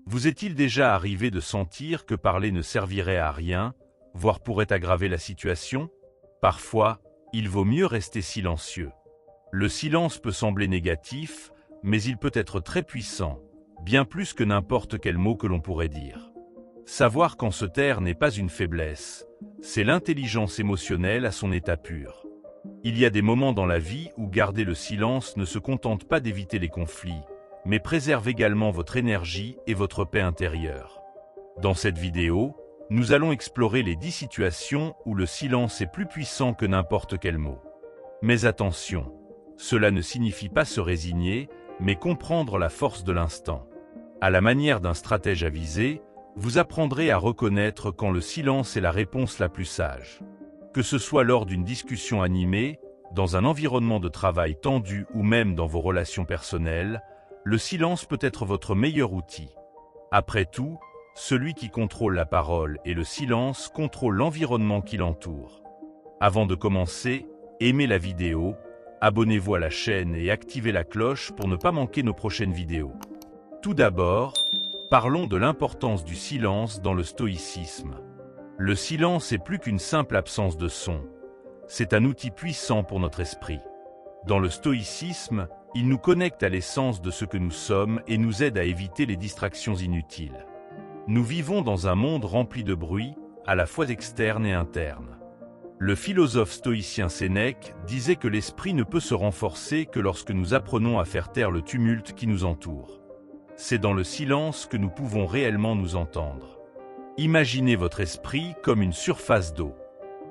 Vous est-il déjà arrivé de sentir que parler ne servirait à rien, voire pourrait aggraver la situation? Parfois, il vaut mieux rester silencieux. Le silence peut sembler négatif, mais il peut être très puissant, bien plus que n'importe quel mot que l'on pourrait dire. Savoir quand se taire n'est pas une faiblesse, c'est l'intelligence émotionnelle à son état pur. Il y a des moments dans la vie où garder le silence ne se contente pas d'éviter les conflits, mais préserve également votre énergie et votre paix intérieure. Dans cette vidéo, nous allons explorer les 10 situations où le silence est plus puissant que n'importe quel mot. Mais attention, cela ne signifie pas se résigner, mais comprendre la force de l'instant. À la manière d'un stratège avisé, vous apprendrez à reconnaître quand le silence est la réponse la plus sage. Que ce soit lors d'une discussion animée, dans un environnement de travail tendu ou même dans vos relations personnelles, le silence peut être votre meilleur outil. Après tout, celui qui contrôle la parole et le silence contrôle l'environnement qui l'entoure. Avant de commencer, aimez la vidéo, abonnez-vous à la chaîne et activez la cloche pour ne pas manquer nos prochaines vidéos. Tout d'abord, parlons de l'importance du silence dans le stoïcisme. Le silence est plus qu'une simple absence de son. C'est un outil puissant pour notre esprit. Dans le stoïcisme, il nous connecte à l'essence de ce que nous sommes et nous aide à éviter les distractions inutiles. Nous vivons dans un monde rempli de bruit, à la fois externe et interne. Le philosophe stoïcien Sénèque disait que l'esprit ne peut se renforcer que lorsque nous apprenons à faire taire le tumulte qui nous entoure. C'est dans le silence que nous pouvons réellement nous entendre. Imaginez votre esprit comme une surface d'eau.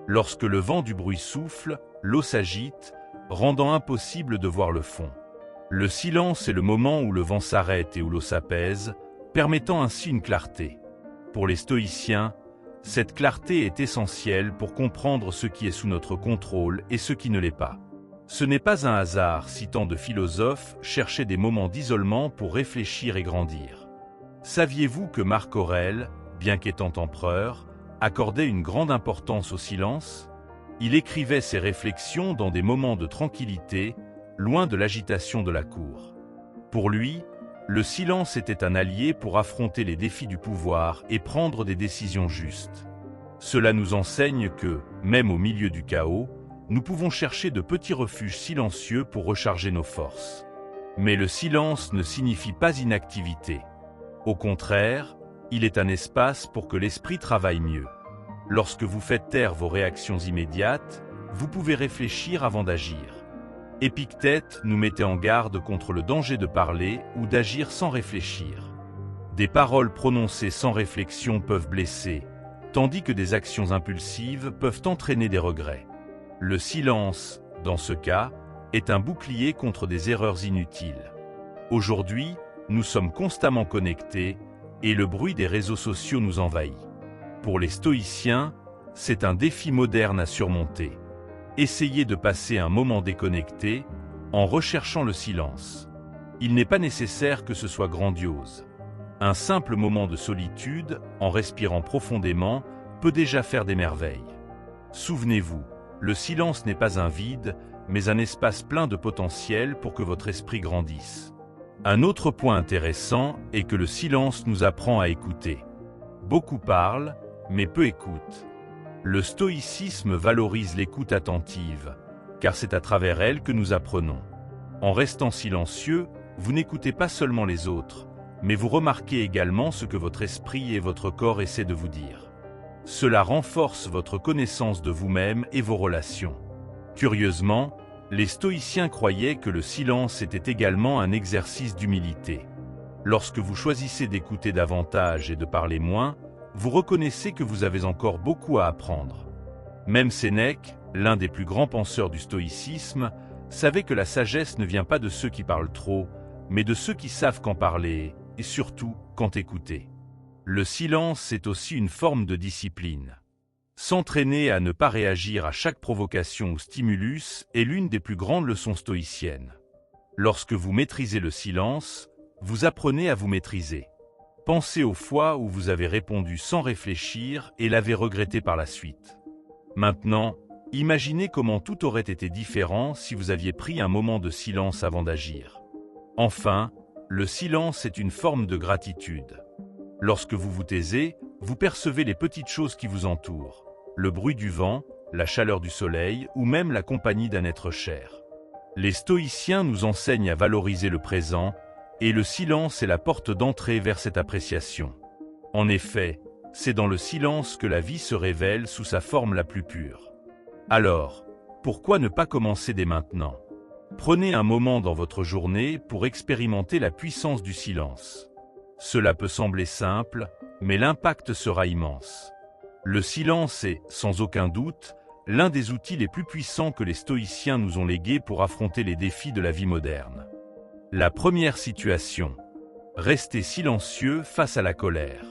Lorsque le vent du bruit souffle, l'eau s'agite, rendant impossible de voir le fond. Le silence est le moment où le vent s'arrête et où l'eau s'apaise, permettant ainsi une clarté. Pour les stoïciens, cette clarté est essentielle pour comprendre ce qui est sous notre contrôle et ce qui ne l'est pas. Ce n'est pas un hasard si tant de philosophes cherchaient des moments d'isolement pour réfléchir et grandir. Saviez-vous que Marc Aurèle, bien qu'étant empereur, accordait une grande importance au silence? Il écrivait ses réflexions dans des moments de tranquillité, loin de l'agitation de la cour. Pour lui, le silence était un allié pour affronter les défis du pouvoir et prendre des décisions justes. Cela nous enseigne que, même au milieu du chaos, nous pouvons chercher de petits refuges silencieux pour recharger nos forces. Mais le silence ne signifie pas inactivité. Au contraire, il est un espace pour que l'esprit travaille mieux. Lorsque vous faites taire vos réactions immédiates, vous pouvez réfléchir avant d'agir. Épictète nous mettait en garde contre le danger de parler ou d'agir sans réfléchir. Des paroles prononcées sans réflexion peuvent blesser, tandis que des actions impulsives peuvent entraîner des regrets. Le silence, dans ce cas, est un bouclier contre des erreurs inutiles. Aujourd'hui, nous sommes constamment connectés et le bruit des réseaux sociaux nous envahit. Pour les stoïciens, c'est un défi moderne à surmonter. Essayez de passer un moment déconnecté en recherchant le silence. Il n'est pas nécessaire que ce soit grandiose. Un simple moment de solitude, en respirant profondément, peut déjà faire des merveilles. Souvenez-vous, le silence n'est pas un vide, mais un espace plein de potentiel pour que votre esprit grandisse. Un autre point intéressant est que le silence nous apprend à écouter. Beaucoup parlent, mais peu écoutent. Le stoïcisme valorise l'écoute attentive, car c'est à travers elle que nous apprenons. En restant silencieux, vous n'écoutez pas seulement les autres, mais vous remarquez également ce que votre esprit et votre corps essaient de vous dire. Cela renforce votre connaissance de vous-même et vos relations. Curieusement, les stoïciens croyaient que le silence était également un exercice d'humilité. Lorsque vous choisissez d'écouter davantage et de parler moins, vous reconnaissez que vous avez encore beaucoup à apprendre. Même Sénèque, l'un des plus grands penseurs du stoïcisme, savait que la sagesse ne vient pas de ceux qui parlent trop, mais de ceux qui savent quand parler, et surtout quand écouter. Le silence est aussi une forme de discipline. S'entraîner à ne pas réagir à chaque provocation ou stimulus est l'une des plus grandes leçons stoïciennes. Lorsque vous maîtrisez le silence, vous apprenez à vous maîtriser. Pensez aux fois où vous avez répondu sans réfléchir et l'avez regretté par la suite. Maintenant, imaginez comment tout aurait été différent si vous aviez pris un moment de silence avant d'agir. Enfin, Le silence est une forme de gratitude. Lorsque vous vous taisez, vous percevez les petites choses qui vous entourent, le bruit du vent, la chaleur du soleil ou même la compagnie d'un être cher. Les stoïciens nous enseignent à valoriser le présent, et le silence est la porte d'entrée vers cette appréciation. En effet, c'est dans le silence que la vie se révèle sous sa forme la plus pure. Alors, pourquoi ne pas commencer dès maintenant? Prenez un moment dans votre journée pour expérimenter la puissance du silence. Cela peut sembler simple, mais l'impact sera immense. Le silence est, sans aucun doute, l'un des outils les plus puissants que les stoïciens nous ont légués pour affronter les défis de la vie moderne. La première situation. Rester silencieux face à la colère.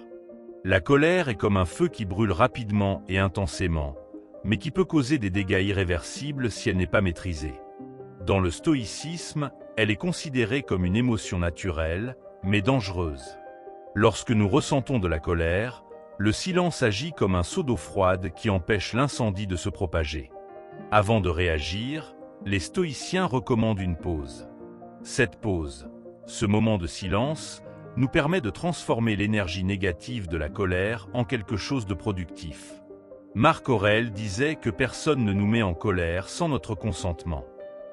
La colère est comme un feu qui brûle rapidement et intensément, mais qui peut causer des dégâts irréversibles si elle n'est pas maîtrisée. Dans le stoïcisme, elle est considérée comme une émotion naturelle, mais dangereuse. Lorsque nous ressentons de la colère, le silence agit comme un seau d'eau froide qui empêche l'incendie de se propager. Avant de réagir, les stoïciens recommandent une pause. Cette pause, ce moment de silence, nous permet de transformer l'énergie négative de la colère en quelque chose de productif. Marc Aurèle disait que personne ne nous met en colère sans notre consentement.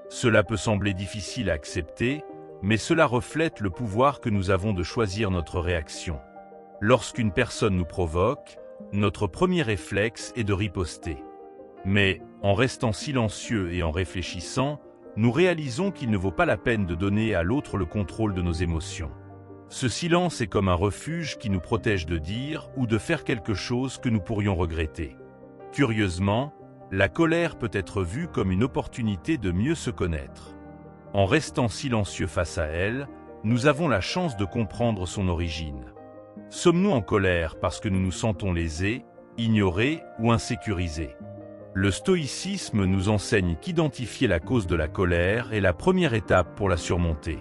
Cela peut sembler difficile à accepter, mais cela reflète le pouvoir que nous avons de choisir notre réaction. Lorsqu'une personne nous provoque, notre premier réflexe est de riposter. Mais, en restant silencieux et en réfléchissant, nous réalisons qu'il ne vaut pas la peine de donner à l'autre le contrôle de nos émotions. Ce silence est comme un refuge qui nous protège de dire ou de faire quelque chose que nous pourrions regretter. Curieusement, la colère peut être vue comme une opportunité de mieux se connaître. En restant silencieux face à elle, nous avons la chance de comprendre son origine. Sommes-nous en colère parce que nous nous sentons lésés, ignorés ou insécurisés? Le stoïcisme nous enseigne qu'identifier la cause de la colère est la première étape pour la surmonter.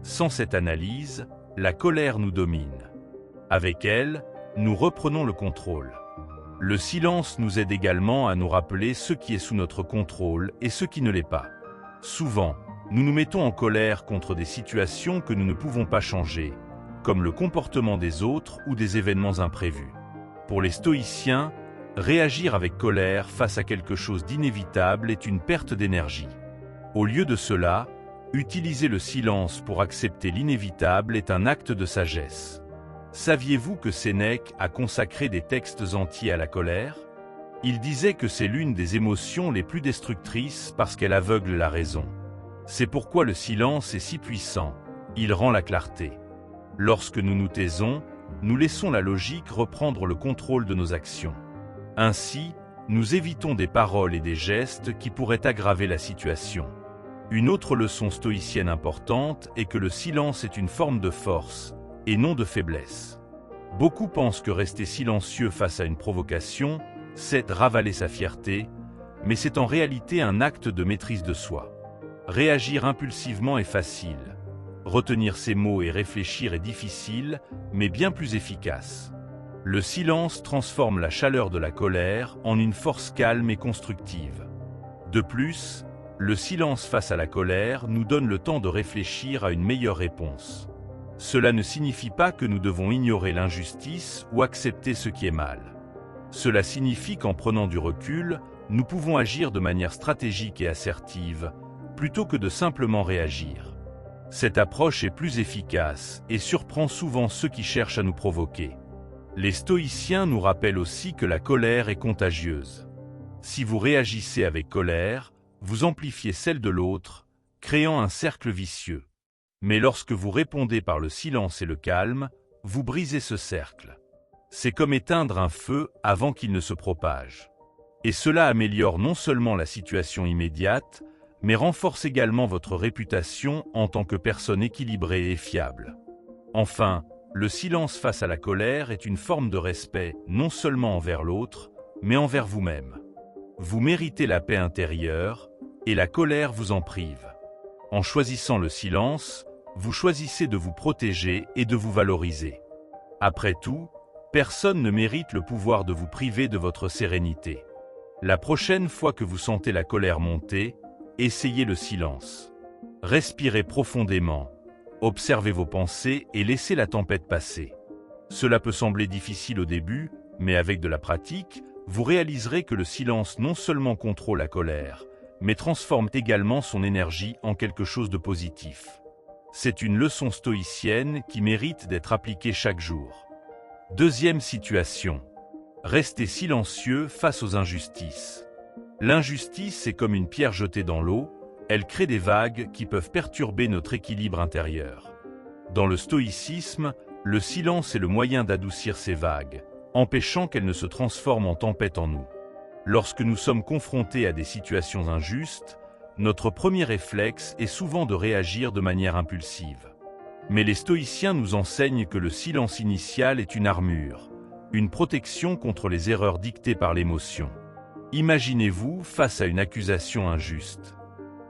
Sans cette analyse, la colère nous domine. Avec elle, nous reprenons le contrôle. Le silence nous aide également à nous rappeler ce qui est sous notre contrôle et ce qui ne l'est pas. Souvent, nous nous mettons en colère contre des situations que nous ne pouvons pas changer, comme le comportement des autres ou des événements imprévus. Pour les stoïciens, réagir avec colère face à quelque chose d'inévitable est une perte d'énergie. Au lieu de cela, utiliser le silence pour accepter l'inévitable est un acte de sagesse. Saviez-vous que Sénèque a consacré des textes entiers à la colère? Il disait que c'est l'une des émotions les plus destructrices parce qu'elle aveugle la raison. C'est pourquoi le silence est si puissant, il rend la clarté. Lorsque nous nous taisons, nous laissons la logique reprendre le contrôle de nos actions. Ainsi, nous évitons des paroles et des gestes qui pourraient aggraver la situation. Une autre leçon stoïcienne importante est que le silence est une forme de force, et non de faiblesse. Beaucoup pensent que rester silencieux face à une provocation, c'est ravaler sa fierté, mais c'est en réalité un acte de maîtrise de soi. Réagir impulsivement est facile. Retenir ses mots et réfléchir est difficile, mais bien plus efficace. Le silence transforme la chaleur de la colère en une force calme et constructive. De plus, le silence face à la colère nous donne le temps de réfléchir à une meilleure réponse. Cela ne signifie pas que nous devons ignorer l'injustice ou accepter ce qui est mal. Cela signifie qu'en prenant du recul, nous pouvons agir de manière stratégique et assertive, plutôt que de simplement réagir. Cette approche est plus efficace et surprend souvent ceux qui cherchent à nous provoquer. Les stoïciens nous rappellent aussi que la colère est contagieuse. Si vous réagissez avec colère, vous amplifiez celle de l'autre, créant un cercle vicieux. Mais lorsque vous répondez par le silence et le calme, vous brisez ce cercle. C'est comme éteindre un feu avant qu'il ne se propage. Et cela améliore non seulement la situation immédiate, mais renforce également votre réputation en tant que personne équilibrée et fiable. Enfin, le silence face à la colère est une forme de respect non seulement envers l'autre, mais envers vous-même. Vous méritez la paix intérieure, et la colère vous en prive. En choisissant le silence, vous choisissez de vous protéger et de vous valoriser. Après tout, personne ne mérite le pouvoir de vous priver de votre sérénité. La prochaine fois que vous sentez la colère monter, essayez le silence. Respirez profondément, Observez vos pensées et laissez la tempête passer. Cela peut sembler difficile au début, mais avec de la pratique, vous réaliserez que le silence non seulement contrôle la colère, mais transforme également son énergie en quelque chose de positif. C'est une leçon stoïcienne qui mérite d'être appliquée chaque jour. Deuxième situation. Restez silencieux face aux injustices. L'injustice est comme une pierre jetée dans l'eau, elle crée des vagues qui peuvent perturber notre équilibre intérieur. Dans le stoïcisme, le silence est le moyen d'adoucir ces vagues, empêchant qu'elles ne se transforment en tempête en nous. Lorsque nous sommes confrontés à des situations injustes, notre premier réflexe est souvent de réagir de manière impulsive. Mais les stoïciens nous enseignent que le silence initial est une armure, une protection contre les erreurs dictées par l'émotion. Imaginez-vous face à une accusation injuste.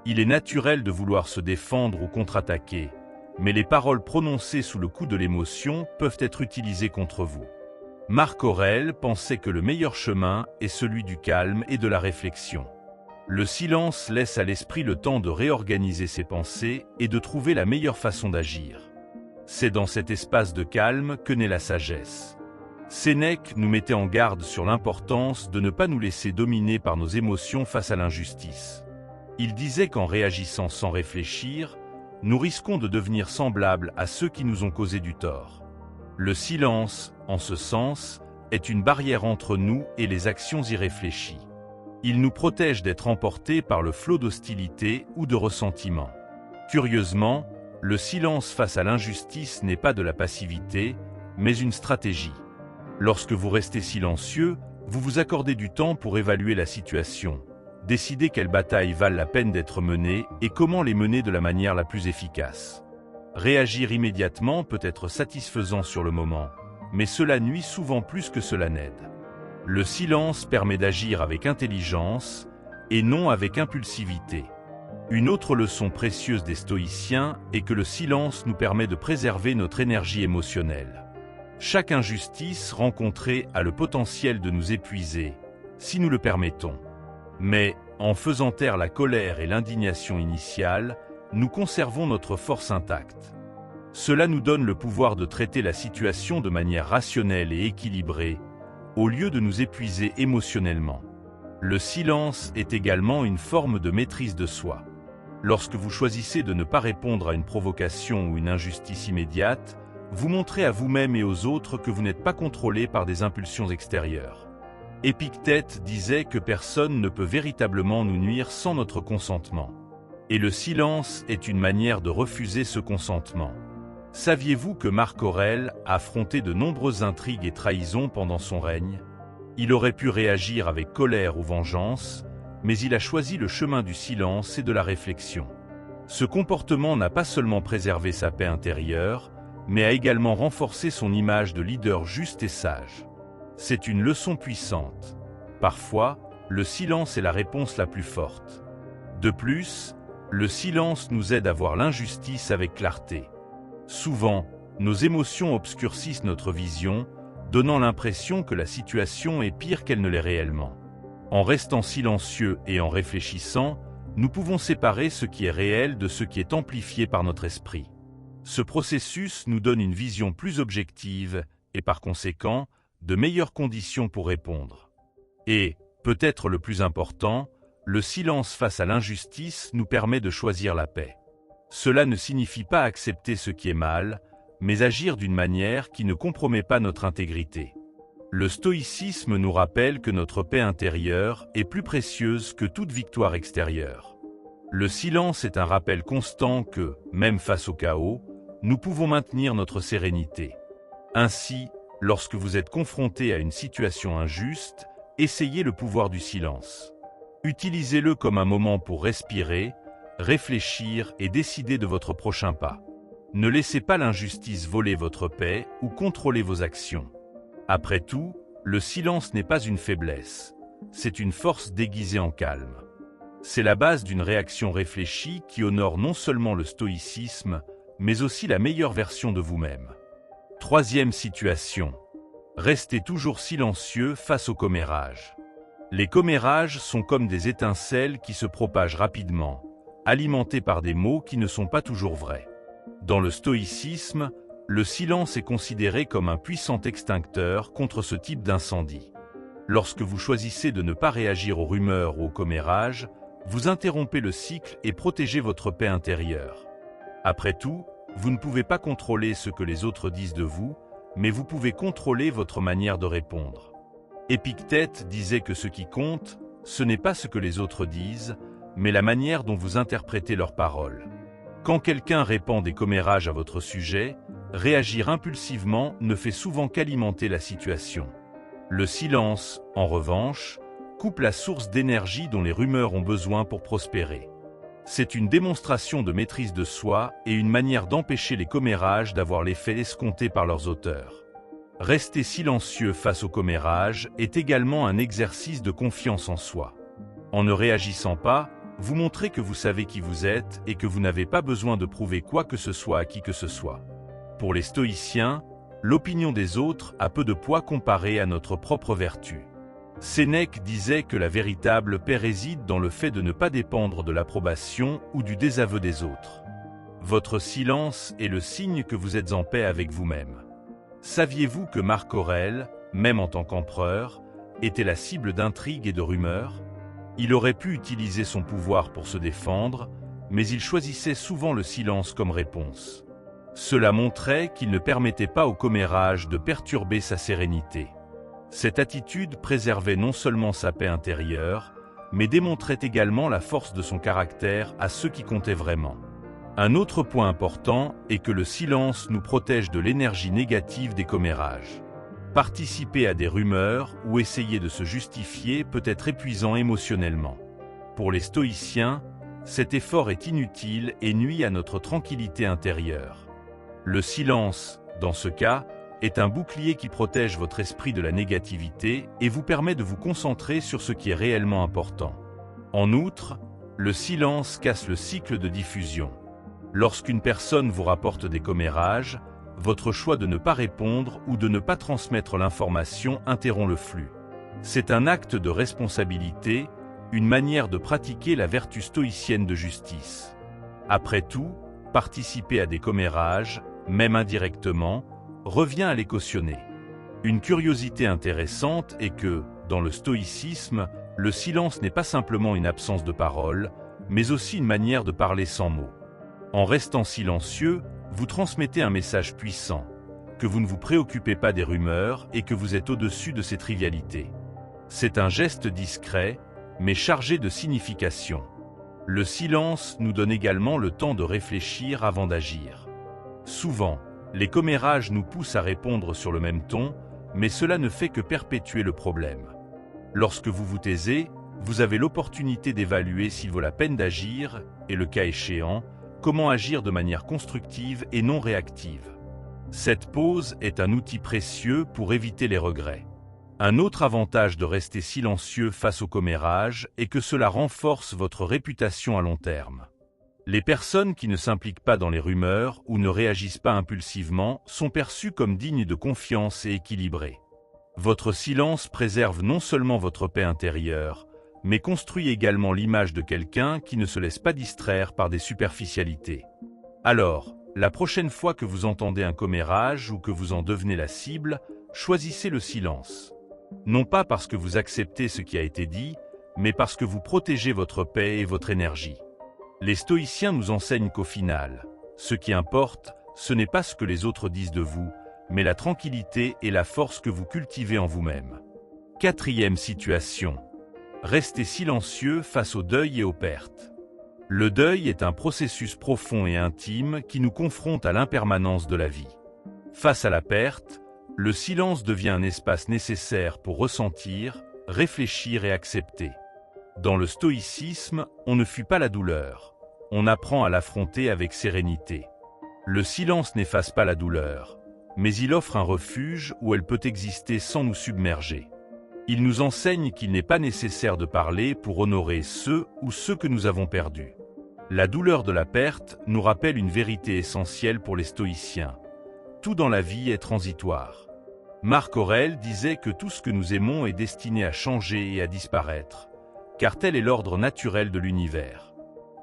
Il est naturel de vouloir se défendre ou contre-attaquer, mais les paroles prononcées sous le coup de l'émotion peuvent être utilisées contre vous. Marc Aurèle pensait que le meilleur chemin est celui du calme et de la réflexion. Le silence laisse à l'esprit le temps de réorganiser ses pensées et de trouver la meilleure façon d'agir. C'est dans cet espace de calme que naît la sagesse. Sénèque nous mettait en garde sur l'importance de ne pas nous laisser dominer par nos émotions face à l'injustice. Il disait qu'en réagissant sans réfléchir, nous risquons de devenir semblables à ceux qui nous ont causé du tort. Le silence, en ce sens, est une barrière entre nous et les actions irréfléchies. Il nous protège d'être emportés par le flot d'hostilité ou de ressentiment. Curieusement, le silence face à l'injustice n'est pas de la passivité, mais une stratégie. Lorsque vous restez silencieux, vous vous accordez du temps pour évaluer la situation, décider quelles batailles valent la peine d'être menées et comment les mener de la manière la plus efficace. Réagir immédiatement peut être satisfaisant sur le moment, mais cela nuit souvent plus que cela n'aide. Le silence permet d'agir avec intelligence et non avec impulsivité. Une autre leçon précieuse des stoïciens est que le silence nous permet de préserver notre énergie émotionnelle. Chaque injustice rencontrée a le potentiel de nous épuiser, si nous le permettons. Mais, en faisant taire la colère et l'indignation initiale, nous conservons notre force intacte. Cela nous donne le pouvoir de traiter la situation de manière rationnelle et équilibrée, au lieu de nous épuiser émotionnellement. Le silence est également une forme de maîtrise de soi. Lorsque vous choisissez de ne pas répondre à une provocation ou une injustice immédiate, vous montrez à vous-même et aux autres que vous n'êtes pas contrôlé par des impulsions extérieures. Épictète disait que personne ne peut véritablement nous nuire sans notre consentement. Et le silence est une manière de refuser ce consentement. Saviez-vous que Marc Aurèle a affronté de nombreuses intrigues et trahisons pendant son règne? Il aurait pu réagir avec colère ou vengeance, mais il a choisi le chemin du silence et de la réflexion. Ce comportement n'a pas seulement préservé sa paix intérieure, mais a également renforcé son image de leader juste et sage. C'est une leçon puissante. Parfois, le silence est la réponse la plus forte. De plus, le silence nous aide à voir l'injustice avec clarté. Souvent, nos émotions obscurcissent notre vision, donnant l'impression que la situation est pire qu'elle ne l'est réellement. En restant silencieux et en réfléchissant, nous pouvons séparer ce qui est réel de ce qui est amplifié par notre esprit. Ce processus nous donne une vision plus objective et par conséquent, de meilleures conditions pour répondre. Et, peut-être le plus important, le silence face à l'injustice nous permet de choisir la paix. Cela ne signifie pas accepter ce qui est mal, mais agir d'une manière qui ne compromet pas notre intégrité. Le stoïcisme nous rappelle que notre paix intérieure est plus précieuse que toute victoire extérieure. Le silence est un rappel constant que, même face au chaos, nous pouvons maintenir notre sérénité. Ainsi, lorsque vous êtes confronté à une situation injuste, essayez le pouvoir du silence. Utilisez-le comme un moment pour respirer, réfléchir et décider de votre prochain pas. Ne laissez pas l'injustice voler votre paix ou contrôler vos actions. Après tout, le silence n'est pas une faiblesse, c'est une force déguisée en calme. C'est la base d'une réaction réfléchie qui honore non seulement le stoïcisme, mais aussi la meilleure version de vous-même. Troisième situation. Restez toujours silencieux face aux commérages. Les commérages sont comme des étincelles qui se propagent rapidement, alimentés par des mots qui ne sont pas toujours vrais. Dans le stoïcisme, le silence est considéré comme un puissant extincteur contre ce type d'incendie. Lorsque vous choisissez de ne pas réagir aux rumeurs ou aux commérages, vous interrompez le cycle et protégez votre paix intérieure. Après tout, vous ne pouvez pas contrôler ce que les autres disent de vous, mais vous pouvez contrôler votre manière de répondre. Épictète disait que ce qui compte, ce n'est pas ce que les autres disent, mais la manière dont vous interprétez leurs paroles. Quand quelqu'un répand des commérages à votre sujet, réagir impulsivement ne fait souvent qu'alimenter la situation. Le silence, en revanche, coupe la source d'énergie dont les rumeurs ont besoin pour prospérer. C'est une démonstration de maîtrise de soi et une manière d'empêcher les commérages d'avoir l'effet escompté par leurs auteurs. Rester silencieux face aux commérages est également un exercice de confiance en soi. En ne réagissant pas, vous montrez que vous savez qui vous êtes et que vous n'avez pas besoin de prouver quoi que ce soit à qui que ce soit. Pour les stoïciens, l'opinion des autres a peu de poids comparée à notre propre vertu. Sénèque disait que la véritable paix réside dans le fait de ne pas dépendre de l'approbation ou du désaveu des autres. Votre silence est le signe que vous êtes en paix avec vous-même. Saviez-vous que Marc Aurèle, même en tant qu'empereur, était la cible d'intrigues et de rumeurs? Il aurait pu utiliser son pouvoir pour se défendre, mais il choisissait souvent le silence comme réponse. Cela montrait qu'il ne permettait pas aux commérages de perturber sa sérénité. Cette attitude préservait non seulement sa paix intérieure, mais démontrait également la force de son caractère à ceux qui comptaient vraiment. Un autre point important est que le silence nous protège de l'énergie négative des commérages. Participer à des rumeurs ou essayer de se justifier peut être épuisant émotionnellement. Pour les stoïciens, cet effort est inutile et nuit à notre tranquillité intérieure. Le silence, dans ce cas, est un bouclier qui protège votre esprit de la négativité et vous permet de vous concentrer sur ce qui est réellement important. En outre, le silence casse le cycle de diffusion. Lorsqu'une personne vous rapporte des commérages, votre choix de ne pas répondre ou de ne pas transmettre l'information interrompt le flux. C'est un acte de responsabilité, une manière de pratiquer la vertu stoïcienne de justice. Après tout, participer à des commérages, même indirectement, revient à les cautionner. Une curiosité intéressante est que, dans le stoïcisme, le silence n'est pas simplement une absence de parole, mais aussi une manière de parler sans mots. En restant silencieux, vous transmettez un message puissant, que vous ne vous préoccupez pas des rumeurs et que vous êtes au-dessus de ces trivialités. C'est un geste discret, mais chargé de signification. Le silence nous donne également le temps de réfléchir avant d'agir. Souvent, les commérages nous poussent à répondre sur le même ton, mais cela ne fait que perpétuer le problème. Lorsque vous vous taisez, vous avez l'opportunité d'évaluer s'il vaut la peine d'agir et, le cas échéant, comment agir de manière constructive et non réactive. Cette pause est un outil précieux pour éviter les regrets. Un autre avantage de rester silencieux face aux commérages est que cela renforce votre réputation à long terme. Les personnes qui ne s'impliquent pas dans les rumeurs ou ne réagissent pas impulsivement sont perçues comme dignes de confiance et équilibrées. Votre silence préserve non seulement votre paix intérieure, mais construit également l'image de quelqu'un qui ne se laisse pas distraire par des superficialités. Alors, la prochaine fois que vous entendez un commérage ou que vous en devenez la cible, choisissez le silence. Non pas parce que vous acceptez ce qui a été dit, mais parce que vous protégez votre paix et votre énergie. Les stoïciens nous enseignent qu'au final, ce qui importe, ce n'est pas ce que les autres disent de vous, mais la tranquillité et la force que vous cultivez en vous-même. Quatrième situation. Restez silencieux face au deuil et aux pertes. Le deuil est un processus profond et intime qui nous confronte à l'impermanence de la vie. Face à la perte, le silence devient un espace nécessaire pour ressentir, réfléchir et accepter. Dans le stoïcisme, on ne fuit pas la douleur. On apprend à l'affronter avec sérénité. Le silence n'efface pas la douleur, mais il offre un refuge où elle peut exister sans nous submerger. Il nous enseigne qu'il n'est pas nécessaire de parler pour honorer ceux que nous avons perdus. La douleur de la perte nous rappelle une vérité essentielle pour les stoïciens. Tout dans la vie est transitoire. Marc Aurèle disait que tout ce que nous aimons est destiné à changer et à disparaître, car tel est l'ordre naturel de l'univers.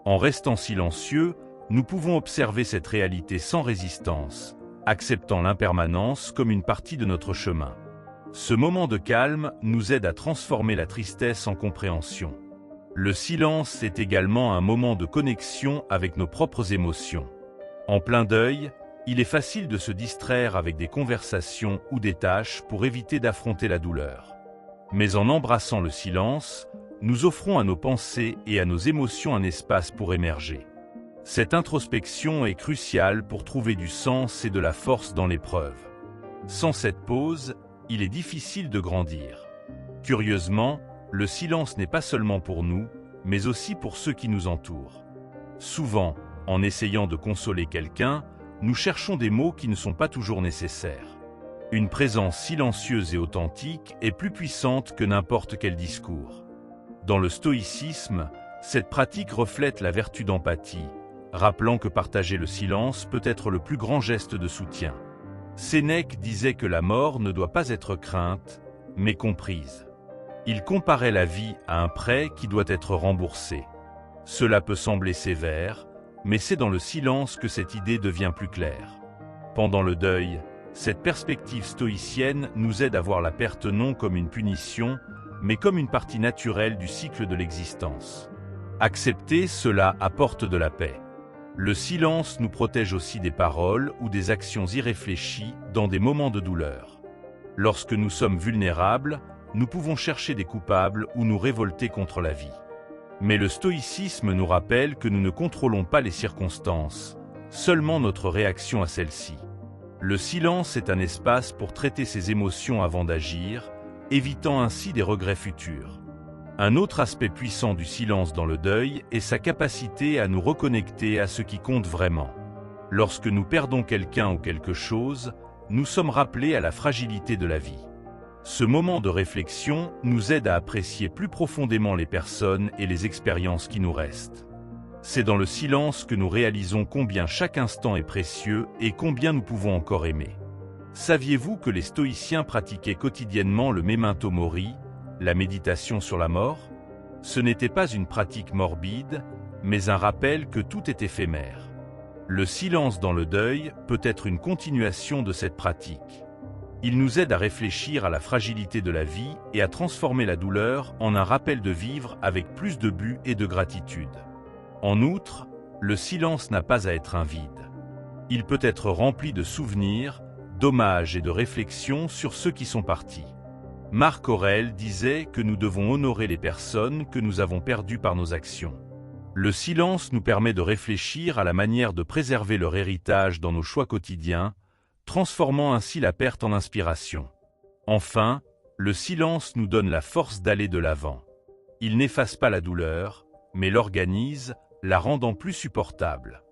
En restant silencieux, nous pouvons observer cette réalité sans résistance, acceptant l'impermanence comme une partie de notre chemin. Ce moment de calme nous aide à transformer la tristesse en compréhension. Le silence est également un moment de connexion avec nos propres émotions. En plein deuil, il est facile de se distraire avec des conversations ou des tâches pour éviter d'affronter la douleur. Mais en embrassant le silence, nous offrons à nos pensées et à nos émotions un espace pour émerger. Cette introspection est cruciale pour trouver du sens et de la force dans l'épreuve. Sans cette pause, il est difficile de grandir. Curieusement, le silence n'est pas seulement pour nous, mais aussi pour ceux qui nous entourent. Souvent, en essayant de consoler quelqu'un, nous cherchons des mots qui ne sont pas toujours nécessaires. Une présence silencieuse et authentique est plus puissante que n'importe quel discours. Dans le stoïcisme, cette pratique reflète la vertu d'empathie, rappelant que partager le silence peut être le plus grand geste de soutien. Sénèque disait que la mort ne doit pas être crainte, mais comprise. Il comparait la vie à un prêt qui doit être remboursé. Cela peut sembler sévère, mais c'est dans le silence que cette idée devient plus claire. Pendant le deuil, cette perspective stoïcienne nous aide à voir la perte non comme une punition, mais comme une partie naturelle du cycle de l'existence. Accepter cela apporte de la paix. Le silence nous protège aussi des paroles ou des actions irréfléchies dans des moments de douleur. Lorsque nous sommes vulnérables, nous pouvons chercher des coupables ou nous révolter contre la vie. Mais le stoïcisme nous rappelle que nous ne contrôlons pas les circonstances, seulement notre réaction à celles-ci. Le silence est un espace pour traiter ses émotions avant d'agir, évitant ainsi des regrets futurs. Un autre aspect puissant du silence dans le deuil est sa capacité à nous reconnecter à ce qui compte vraiment. Lorsque nous perdons quelqu'un ou quelque chose, nous sommes rappelés à la fragilité de la vie. Ce moment de réflexion nous aide à apprécier plus profondément les personnes et les expériences qui nous restent. C'est dans le silence que nous réalisons combien chaque instant est précieux et combien nous pouvons encore aimer. Saviez-vous que les stoïciens pratiquaient quotidiennement le memento mori, la méditation sur la mort? Ce n'était pas une pratique morbide, mais un rappel que tout est éphémère. Le silence dans le deuil peut être une continuation de cette pratique. Il nous aide à réfléchir à la fragilité de la vie et à transformer la douleur en un rappel de vivre avec plus de but et de gratitude. En outre, le silence n'a pas à être un vide. Il peut être rempli de souvenirs, d'hommages et de réflexions sur ceux qui sont partis. Marc Aurèle disait que nous devons honorer les personnes que nous avons perdues par nos actions. Le silence nous permet de réfléchir à la manière de préserver leur héritage dans nos choix quotidiens, transformant ainsi la perte en inspiration. Enfin, le silence nous donne la force d'aller de l'avant. Il n'efface pas la douleur, mais l'organise, la rendant plus supportable.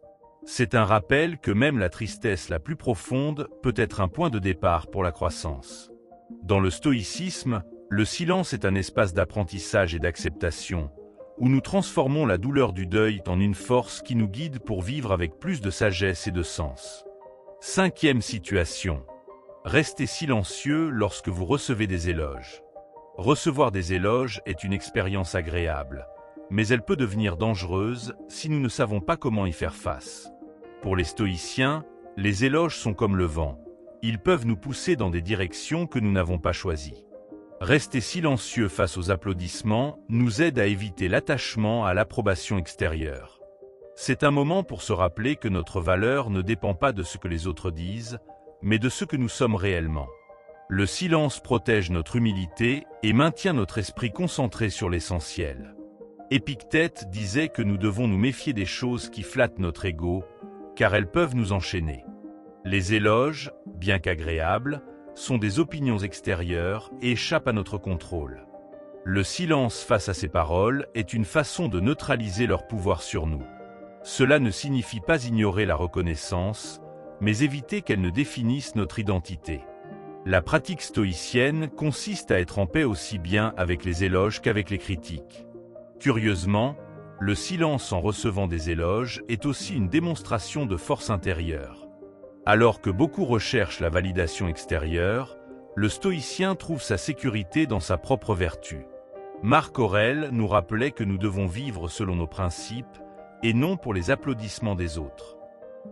C'est un rappel que même la tristesse la plus profonde peut être un point de départ pour la croissance. Dans le stoïcisme, le silence est un espace d'apprentissage et d'acceptation, où nous transformons la douleur du deuil en une force qui nous guide pour vivre avec plus de sagesse et de sens. Cinquième situation. Restez silencieux lorsque vous recevez des éloges. Recevoir des éloges est une expérience agréable, mais elle peut devenir dangereuse si nous ne savons pas comment y faire face. Pour les stoïciens, les éloges sont comme le vent. Ils peuvent nous pousser dans des directions que nous n'avons pas choisies. Rester silencieux face aux applaudissements nous aide à éviter l'attachement à l'approbation extérieure. C'est un moment pour se rappeler que notre valeur ne dépend pas de ce que les autres disent, mais de ce que nous sommes réellement. Le silence protège notre humilité et maintient notre esprit concentré sur l'essentiel. Épictète disait que nous devons nous méfier des choses qui flattent notre ego, car elles peuvent nous enchaîner. Les éloges, bien qu'agréables, sont des opinions extérieures et échappent à notre contrôle. Le silence face à ces paroles est une façon de neutraliser leur pouvoir sur nous. Cela ne signifie pas ignorer la reconnaissance, mais éviter qu'elle ne définisse notre identité. La pratique stoïcienne consiste à être en paix aussi bien avec les éloges qu'avec les critiques. Curieusement, le silence en recevant des éloges est aussi une démonstration de force intérieure. Alors que beaucoup recherchent la validation extérieure, le stoïcien trouve sa sécurité dans sa propre vertu. Marc Aurèle nous rappelait que nous devons vivre selon nos principes, et non pour les applaudissements des autres.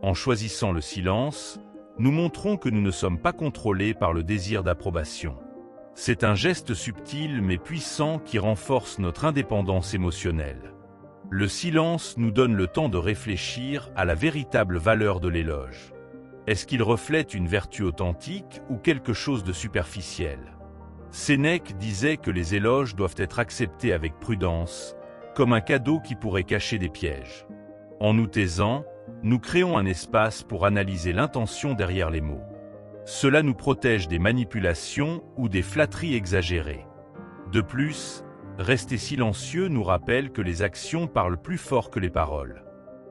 En choisissant le silence, nous montrons que nous ne sommes pas contrôlés par le désir d'approbation. C'est un geste subtil mais puissant qui renforce notre indépendance émotionnelle. Le silence nous donne le temps de réfléchir à la véritable valeur de l'éloge. Est-ce qu'il reflète une vertu authentique ou quelque chose de superficiel? Sénèque disait que les éloges doivent être acceptés avec prudence, comme un cadeau qui pourrait cacher des pièges. En nous taisant, nous créons un espace pour analyser l'intention derrière les mots. Cela nous protège des manipulations ou des flatteries exagérées. De plus, rester silencieux nous rappelle que les actions parlent plus fort que les paroles.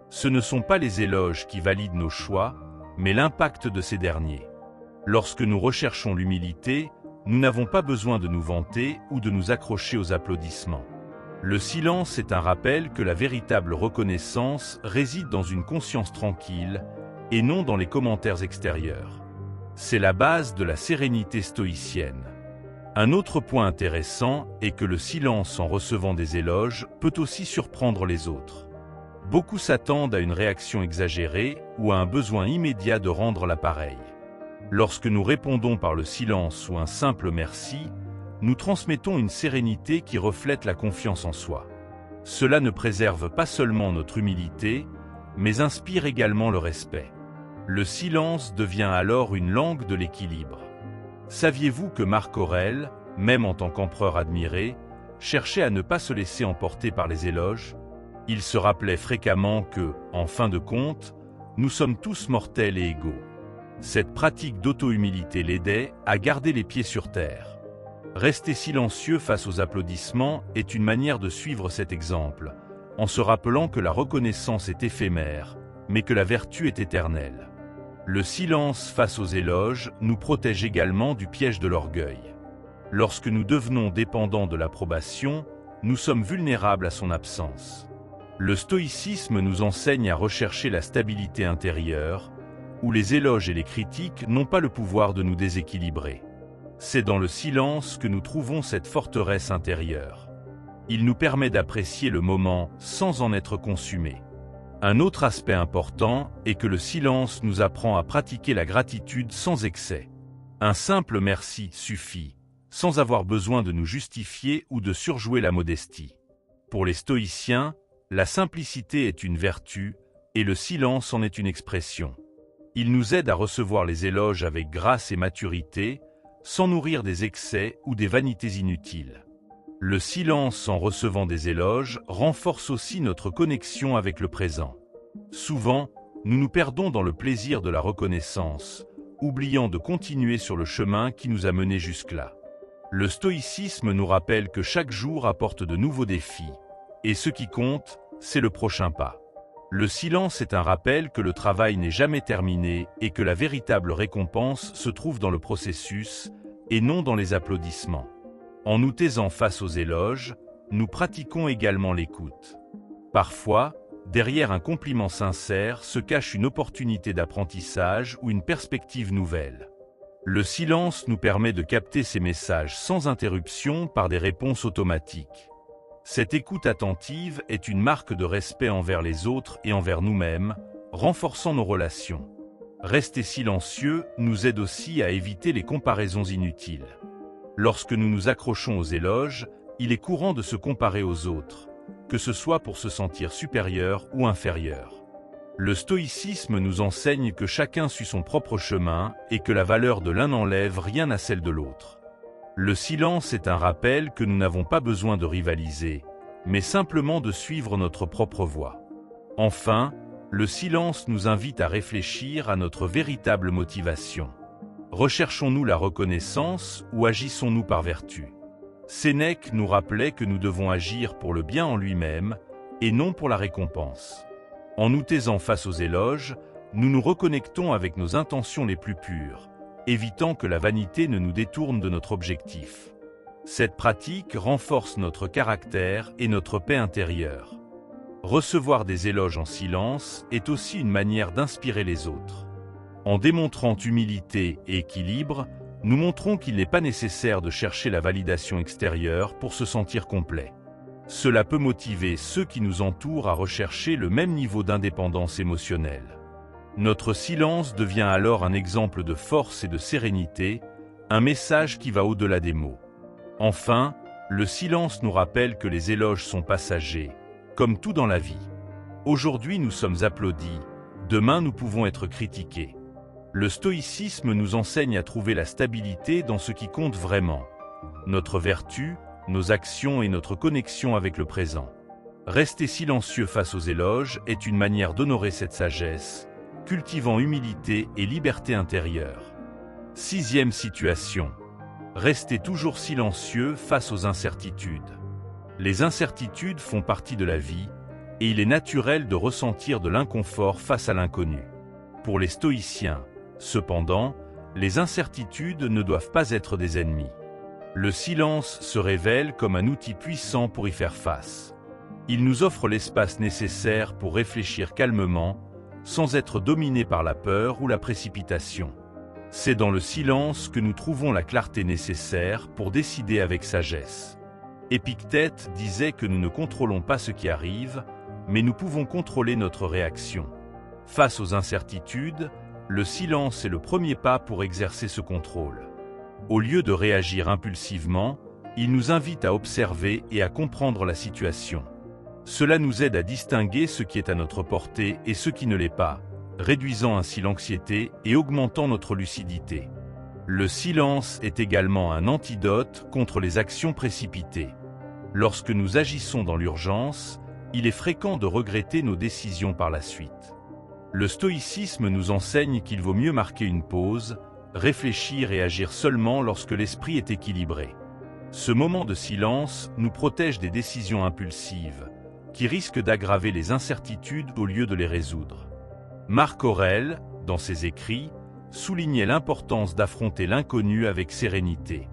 Ce ne sont pas les éloges qui valident nos choix, mais l'impact de ces derniers. Lorsque nous recherchons l'humilité, nous n'avons pas besoin de nous vanter ou de nous accrocher aux applaudissements. Le silence est un rappel que la véritable reconnaissance réside dans une conscience tranquille et non dans les commentaires extérieurs. C'est la base de la sérénité stoïcienne. Un autre point intéressant est que le silence en recevant des éloges peut aussi surprendre les autres. Beaucoup s'attendent à une réaction exagérée ou à un besoin immédiat de rendre l'appareil. Lorsque nous répondons par le silence ou un simple merci, nous transmettons une sérénité qui reflète la confiance en soi. Cela ne préserve pas seulement notre humilité, mais inspire également le respect. Le silence devient alors une langue de l'équilibre. Saviez-vous que Marc Aurèle, même en tant qu'empereur admiré, cherchait à ne pas se laisser emporter par les éloges? Il se rappelait fréquemment que, en fin de compte, nous sommes tous mortels et égaux. Cette pratique d'auto-humilité l'aidait à garder les pieds sur terre. Rester silencieux face aux applaudissements est une manière de suivre cet exemple, en se rappelant que la reconnaissance est éphémère, mais que la vertu est éternelle. Le silence face aux éloges nous protège également du piège de l'orgueil. Lorsque nous devenons dépendants de l'approbation, nous sommes vulnérables à son absence. Le stoïcisme nous enseigne à rechercher la stabilité intérieure, où les éloges et les critiques n'ont pas le pouvoir de nous déséquilibrer. C'est dans le silence que nous trouvons cette forteresse intérieure. Il nous permet d'apprécier le moment sans en être consumés. Un autre aspect important est que le silence nous apprend à pratiquer la gratitude sans excès. Un simple merci suffit, sans avoir besoin de nous justifier ou de surjouer la modestie. Pour les stoïciens, la simplicité est une vertu et le silence en est une expression. Il nous aide à recevoir les éloges avec grâce et maturité, sans nourrir des excès ou des vanités inutiles. Le silence en recevant des éloges renforce aussi notre connexion avec le présent. Souvent, nous nous perdons dans le plaisir de la reconnaissance, oubliant de continuer sur le chemin qui nous a menés jusque-là. Le stoïcisme nous rappelle que chaque jour apporte de nouveaux défis, et ce qui compte, c'est le prochain pas. Le silence est un rappel que le travail n'est jamais terminé et que la véritable récompense se trouve dans le processus et non dans les applaudissements. En nous taisant face aux éloges, nous pratiquons également l'écoute. Parfois, derrière un compliment sincère se cache une opportunité d'apprentissage ou une perspective nouvelle. Le silence nous permet de capter ces messages sans interruption par des réponses automatiques. Cette écoute attentive est une marque de respect envers les autres et envers nous-mêmes, renforçant nos relations. Rester silencieux nous aide aussi à éviter les comparaisons inutiles. Lorsque nous nous accrochons aux éloges, il est courant de se comparer aux autres, que ce soit pour se sentir supérieur ou inférieur. Le stoïcisme nous enseigne que chacun suit son propre chemin et que la valeur de l'un n'enlève rien à celle de l'autre. Le silence est un rappel que nous n'avons pas besoin de rivaliser, mais simplement de suivre notre propre voie. Enfin, le silence nous invite à réfléchir à notre véritable motivation. Recherchons-nous la reconnaissance ou agissons-nous par vertu? Sénèque nous rappelait que nous devons agir pour le bien en lui-même et non pour la récompense. En nous taisant face aux éloges, nous nous reconnectons avec nos intentions les plus pures, évitant que la vanité ne nous détourne de notre objectif. Cette pratique renforce notre caractère et notre paix intérieure. Recevoir des éloges en silence est aussi une manière d'inspirer les autres. En démontrant humilité et équilibre, nous montrons qu'il n'est pas nécessaire de chercher la validation extérieure pour se sentir complet. Cela peut motiver ceux qui nous entourent à rechercher le même niveau d'indépendance émotionnelle. Notre silence devient alors un exemple de force et de sérénité, un message qui va au-delà des mots. Enfin, le silence nous rappelle que les éloges sont passagers, comme tout dans la vie. Aujourd'hui nous sommes applaudis, demain nous pouvons être critiqués. Le stoïcisme nous enseigne à trouver la stabilité dans ce qui compte vraiment, notre vertu, nos actions et notre connexion avec le présent. Rester silencieux face aux éloges est une manière d'honorer cette sagesse, cultivant humilité et liberté intérieure. 6e situation. Rester toujours silencieux face aux incertitudes. Les incertitudes font partie de la vie, et il est naturel de ressentir de l'inconfort face à l'inconnu. Pour les stoïciens, cependant, les incertitudes ne doivent pas être des ennemis. Le silence se révèle comme un outil puissant pour y faire face. Il nous offre l'espace nécessaire pour réfléchir calmement, sans être dominé par la peur ou la précipitation. C'est dans le silence que nous trouvons la clarté nécessaire pour décider avec sagesse. Épictète disait que nous ne contrôlons pas ce qui arrive, mais nous pouvons contrôler notre réaction. Face aux incertitudes, le silence est le premier pas pour exercer ce contrôle. Au lieu de réagir impulsivement, il nous invite à observer et à comprendre la situation. Cela nous aide à distinguer ce qui est à notre portée et ce qui ne l'est pas, réduisant ainsi l'anxiété et augmentant notre lucidité. Le silence est également un antidote contre les actions précipitées. Lorsque nous agissons dans l'urgence, il est fréquent de regretter nos décisions par la suite. Le stoïcisme nous enseigne qu'il vaut mieux marquer une pause, réfléchir et agir seulement lorsque l'esprit est équilibré. Ce moment de silence nous protège des décisions impulsives, qui risquent d'aggraver les incertitudes au lieu de les résoudre. Marc Aurèle, dans ses écrits, soulignait l'importance d'affronter l'inconnu avec sérénité.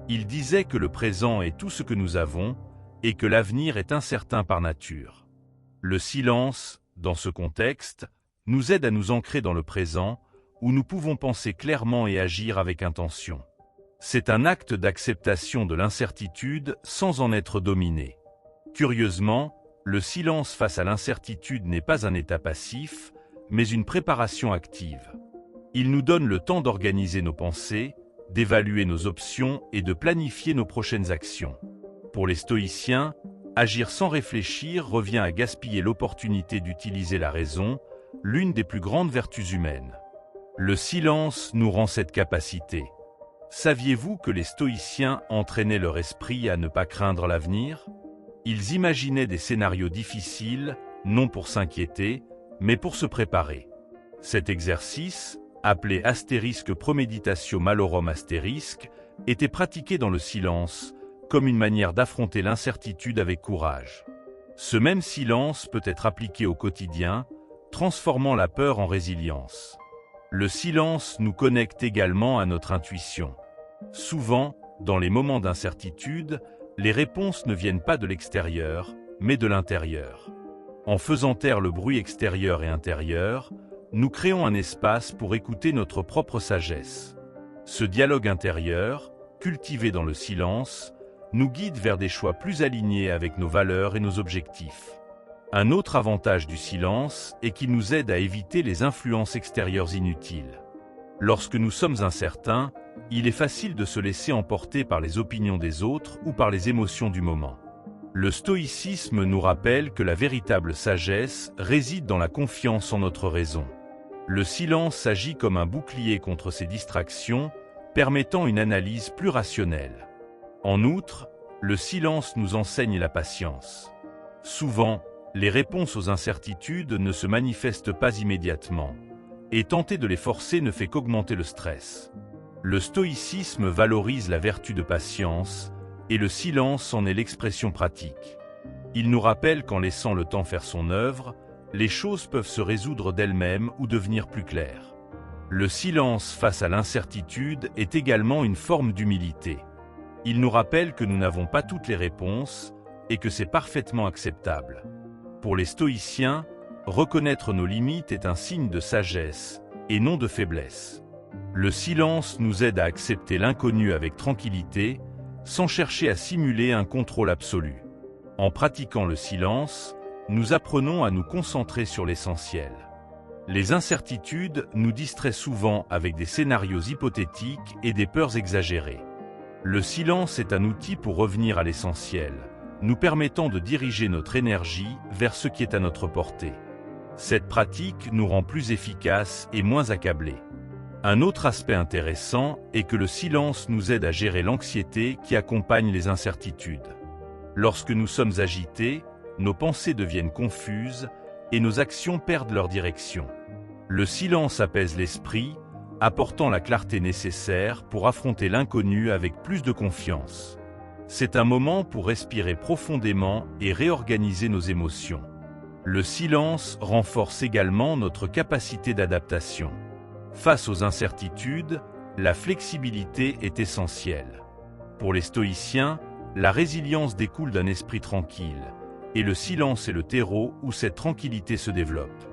Il disait que le présent est tout ce que nous avons et que l'avenir est incertain par nature. Le silence, dans ce contexte, nous aide à nous ancrer dans le présent, où nous pouvons penser clairement et agir avec intention. C'est un acte d'acceptation de l'incertitude sans en être dominé. Curieusement, le silence face à l'incertitude n'est pas un état passif, mais une préparation active. Il nous donne le temps d'organiser nos pensées, d'évaluer nos options et de planifier nos prochaines actions. Pour les stoïciens, agir sans réfléchir revient à gaspiller l'opportunité d'utiliser la raison, l'une des plus grandes vertus humaines. Le silence nous rend cette capacité. Saviez-vous que les stoïciens entraînaient leur esprit à ne pas craindre l'avenir? Ils imaginaient des scénarios difficiles, non pour s'inquiéter, mais pour se préparer. Cet exercice, appelé astérisque promeditatio malorum astérisque, était pratiqué dans le silence, comme une manière d'affronter l'incertitude avec courage. Ce même silence peut être appliqué au quotidien, transformant la peur en résilience. Le silence nous connecte également à notre intuition. Souvent, dans les moments d'incertitude, les réponses ne viennent pas de l'extérieur, mais de l'intérieur. En faisant taire le bruit extérieur et intérieur, nous créons un espace pour écouter notre propre sagesse. Ce dialogue intérieur, cultivé dans le silence, nous guide vers des choix plus alignés avec nos valeurs et nos objectifs. Un autre avantage du silence est qu'il nous aide à éviter les influences extérieures inutiles. Lorsque nous sommes incertains, il est facile de se laisser emporter par les opinions des autres ou par les émotions du moment. Le stoïcisme nous rappelle que la véritable sagesse réside dans la confiance en notre raison. Le silence agit comme un bouclier contre ces distractions, permettant une analyse plus rationnelle. En outre, le silence nous enseigne la patience. Souvent, les réponses aux incertitudes ne se manifestent pas immédiatement, et tenter de les forcer ne fait qu'augmenter le stress. Le stoïcisme valorise la vertu de patience, et le silence en est l'expression pratique. Il nous rappelle qu'en laissant le temps faire son œuvre, les choses peuvent se résoudre d'elles-mêmes ou devenir plus claires. Le silence face à l'incertitude est également une forme d'humilité. Il nous rappelle que nous n'avons pas toutes les réponses et que c'est parfaitement acceptable. Pour les stoïciens, reconnaître nos limites est un signe de sagesse et non de faiblesse. Le silence nous aide à accepter l'inconnu avec tranquillité, sans chercher à simuler un contrôle absolu. En pratiquant le silence, nous apprenons à nous concentrer sur l'essentiel. Les incertitudes nous distraient souvent avec des scénarios hypothétiques et des peurs exagérées. Le silence est un outil pour revenir à l'essentiel, nous permettant de diriger notre énergie vers ce qui est à notre portée. Cette pratique nous rend plus efficaces et moins accablés. Un autre aspect intéressant est que le silence nous aide à gérer l'anxiété qui accompagne les incertitudes. Lorsque nous sommes agités, nos pensées deviennent confuses et nos actions perdent leur direction. Le silence apaise l'esprit, apportant la clarté nécessaire pour affronter l'inconnu avec plus de confiance. C'est un moment pour respirer profondément et réorganiser nos émotions. Le silence renforce également notre capacité d'adaptation. Face aux incertitudes, la flexibilité est essentielle. Pour les stoïciens, la résilience découle d'un esprit tranquille, et le silence est le terreau où cette tranquillité se développe.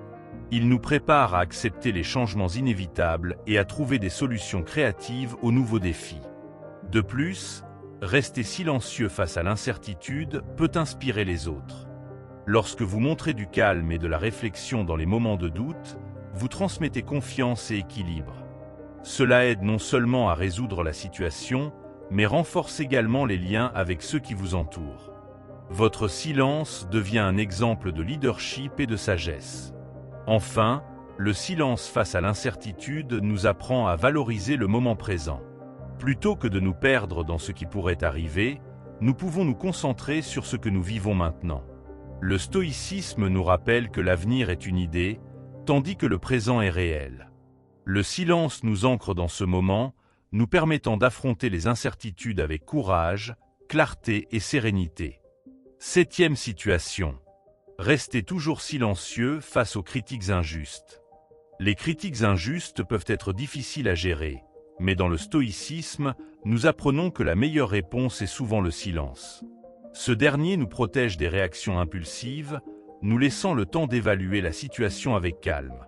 Il nous prépare à accepter les changements inévitables et à trouver des solutions créatives aux nouveaux défis. De plus, rester silencieux face à l'incertitude peut inspirer les autres. Lorsque vous montrez du calme et de la réflexion dans les moments de doute, vous transmettez confiance et équilibre. Cela aide non seulement à résoudre la situation, mais renforce également les liens avec ceux qui vous entourent. Votre silence devient un exemple de leadership et de sagesse. Enfin, le silence face à l'incertitude nous apprend à valoriser le moment présent. Plutôt que de nous perdre dans ce qui pourrait arriver, nous pouvons nous concentrer sur ce que nous vivons maintenant. Le stoïcisme nous rappelle que l'avenir est une idée, tandis que le présent est réel. Le silence nous ancre dans ce moment, nous permettant d'affronter les incertitudes avec courage, clarté et sérénité. 7e situation. Restez toujours silencieux face aux critiques injustes. Les critiques injustes peuvent être difficiles à gérer, mais dans le stoïcisme, nous apprenons que la meilleure réponse est souvent le silence. Ce dernier nous protège des réactions impulsives, nous laissant le temps d'évaluer la situation avec calme.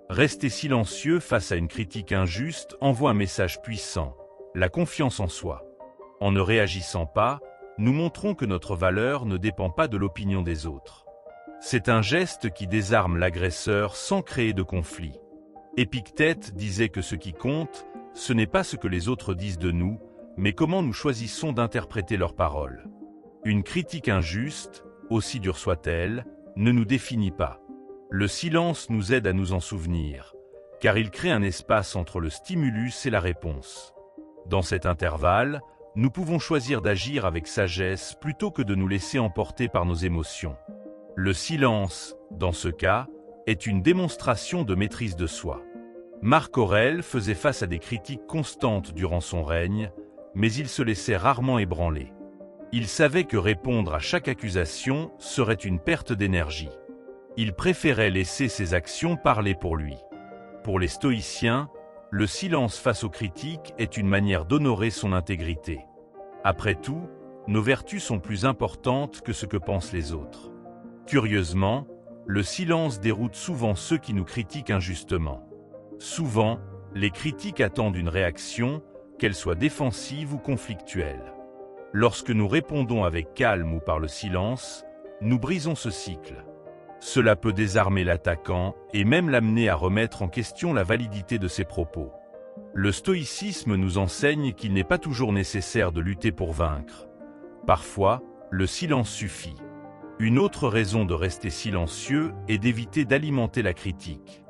Rester silencieux face à une critique injuste envoie un message puissant, la confiance en soi. En ne réagissant pas, nous montrons que notre valeur ne dépend pas de l'opinion des autres. C'est un geste qui désarme l'agresseur sans créer de conflit. Épictète disait que ce qui compte, ce n'est pas ce que les autres disent de nous, mais comment nous choisissons d'interpréter leurs paroles. Une critique injuste, aussi dure soit-elle, ne nous définit pas. Le silence nous aide à nous en souvenir, car il crée un espace entre le stimulus et la réponse. Dans cet intervalle, nous pouvons choisir d'agir avec sagesse plutôt que de nous laisser emporter par nos émotions. Le silence, dans ce cas, est une démonstration de maîtrise de soi. Marc Aurèle faisait face à des critiques constantes durant son règne, mais il se laissait rarement ébranler. Il savait que répondre à chaque accusation serait une perte d'énergie. Il préférait laisser ses actions parler pour lui. Pour les stoïciens, le silence face aux critiques est une manière d'honorer son intégrité. Après tout, nos vertus sont plus importantes que ce que pensent les autres. Curieusement, le silence déroute souvent ceux qui nous critiquent injustement. Souvent, les critiques attendent une réaction, qu'elle soit défensive ou conflictuelle. Lorsque nous répondons avec calme ou par le silence, nous brisons ce cycle. Cela peut désarmer l'attaquant et même l'amener à remettre en question la validité de ses propos. Le stoïcisme nous enseigne qu'il n'est pas toujours nécessaire de lutter pour vaincre. Parfois, le silence suffit. Une autre raison de rester silencieux est d'éviter d'alimenter la critique.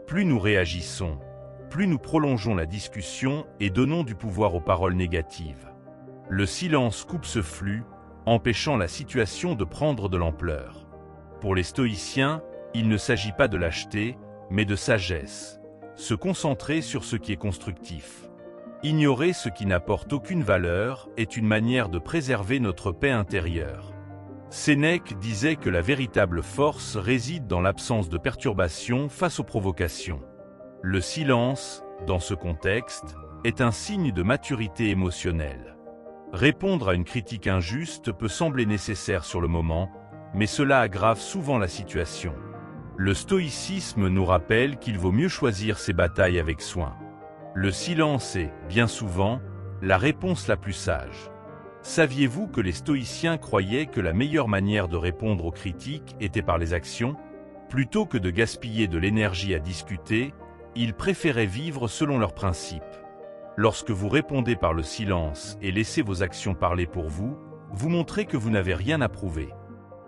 Plus nous réagissons, plus nous prolongeons la discussion et donnons du pouvoir aux paroles négatives. Le silence coupe ce flux, empêchant la situation de prendre de l'ampleur. Pour les stoïciens, il ne s'agit pas de lâcheté, mais de sagesse. Se concentrer sur ce qui est constructif. Ignorer ce qui n'apporte aucune valeur est une manière de préserver notre paix intérieure. Sénèque disait que la véritable force réside dans l'absence de perturbation face aux provocations. Le silence, dans ce contexte, est un signe de maturité émotionnelle. Répondre à une critique injuste peut sembler nécessaire sur le moment, mais cela aggrave souvent la situation. Le stoïcisme nous rappelle qu'il vaut mieux choisir ses batailles avec soin. Le silence est, bien souvent, la réponse la plus sage. Saviez-vous que les stoïciens croyaient que la meilleure manière de répondre aux critiques était par les actions? Plutôt que de gaspiller de l'énergie à discuter, ils préféraient vivre selon leurs principes. Lorsque vous répondez par le silence et laissez vos actions parler pour vous, vous montrez que vous n'avez rien à prouver.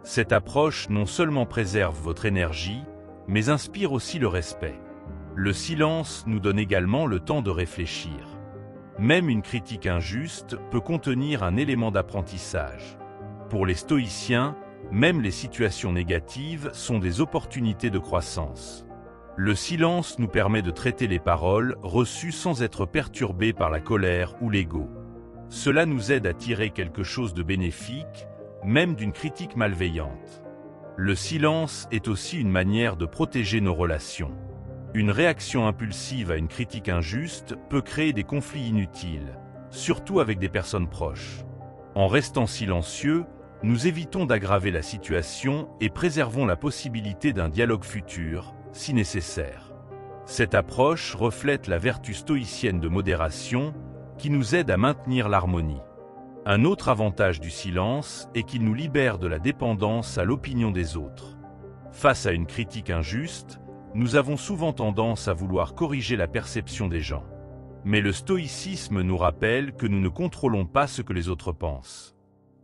Cette approche non seulement préserve votre énergie, mais inspire aussi le respect. Le silence nous donne également le temps de réfléchir. Même une critique injuste peut contenir un élément d'apprentissage. Pour les stoïciens, même les situations négatives sont des opportunités de croissance. Le silence nous permet de traiter les paroles reçues sans être perturbés par la colère ou l'ego. Cela nous aide à tirer quelque chose de bénéfique, même d'une critique malveillante. Le silence est aussi une manière de protéger nos relations. Une réaction impulsive à une critique injuste peut créer des conflits inutiles, surtout avec des personnes proches. En restant silencieux, nous évitons d'aggraver la situation et préservons la possibilité d'un dialogue futur, si nécessaire. Cette approche reflète la vertu stoïcienne de modération qui nous aide à maintenir l'harmonie. Un autre avantage du silence est qu'il nous libère de la dépendance à l'opinion des autres. Face à une critique injuste, nous avons souvent tendance à vouloir corriger la perception des gens. Mais le stoïcisme nous rappelle que nous ne contrôlons pas ce que les autres pensent.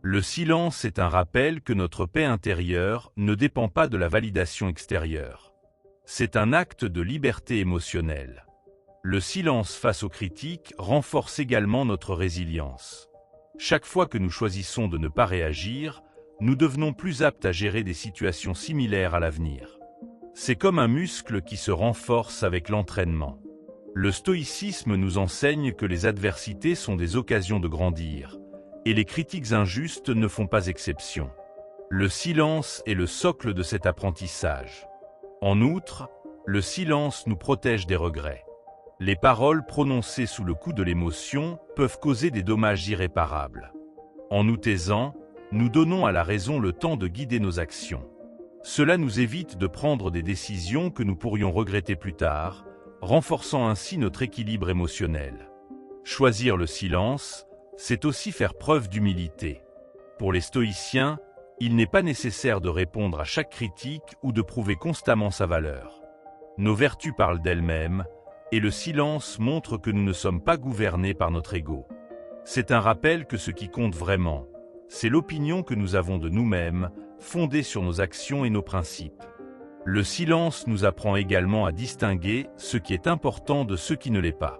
Le silence est un rappel que notre paix intérieure ne dépend pas de la validation extérieure. C'est un acte de liberté émotionnelle. Le silence face aux critiques renforce également notre résilience. Chaque fois que nous choisissons de ne pas réagir, nous devenons plus aptes à gérer des situations similaires à l'avenir. C'est comme un muscle qui se renforce avec l'entraînement. Le stoïcisme nous enseigne que les adversités sont des occasions de grandir, et les critiques injustes ne font pas exception. Le silence est le socle de cet apprentissage. En outre, le silence nous protège des regrets. Les paroles prononcées sous le coup de l'émotion peuvent causer des dommages irréparables. En nous taisant, nous donnons à la raison le temps de guider nos actions. Cela nous évite de prendre des décisions que nous pourrions regretter plus tard, renforçant ainsi notre équilibre émotionnel. Choisir le silence, c'est aussi faire preuve d'humilité. Pour les stoïciens, il n'est pas nécessaire de répondre à chaque critique ou de prouver constamment sa valeur. Nos vertus parlent d'elles-mêmes, et le silence montre que nous ne sommes pas gouvernés par notre ego. C'est un rappel que ce qui compte vraiment, c'est l'opinion que nous avons de nous-mêmes, fondée sur nos actions et nos principes. Le silence nous apprend également à distinguer ce qui est important de ce qui ne l'est pas.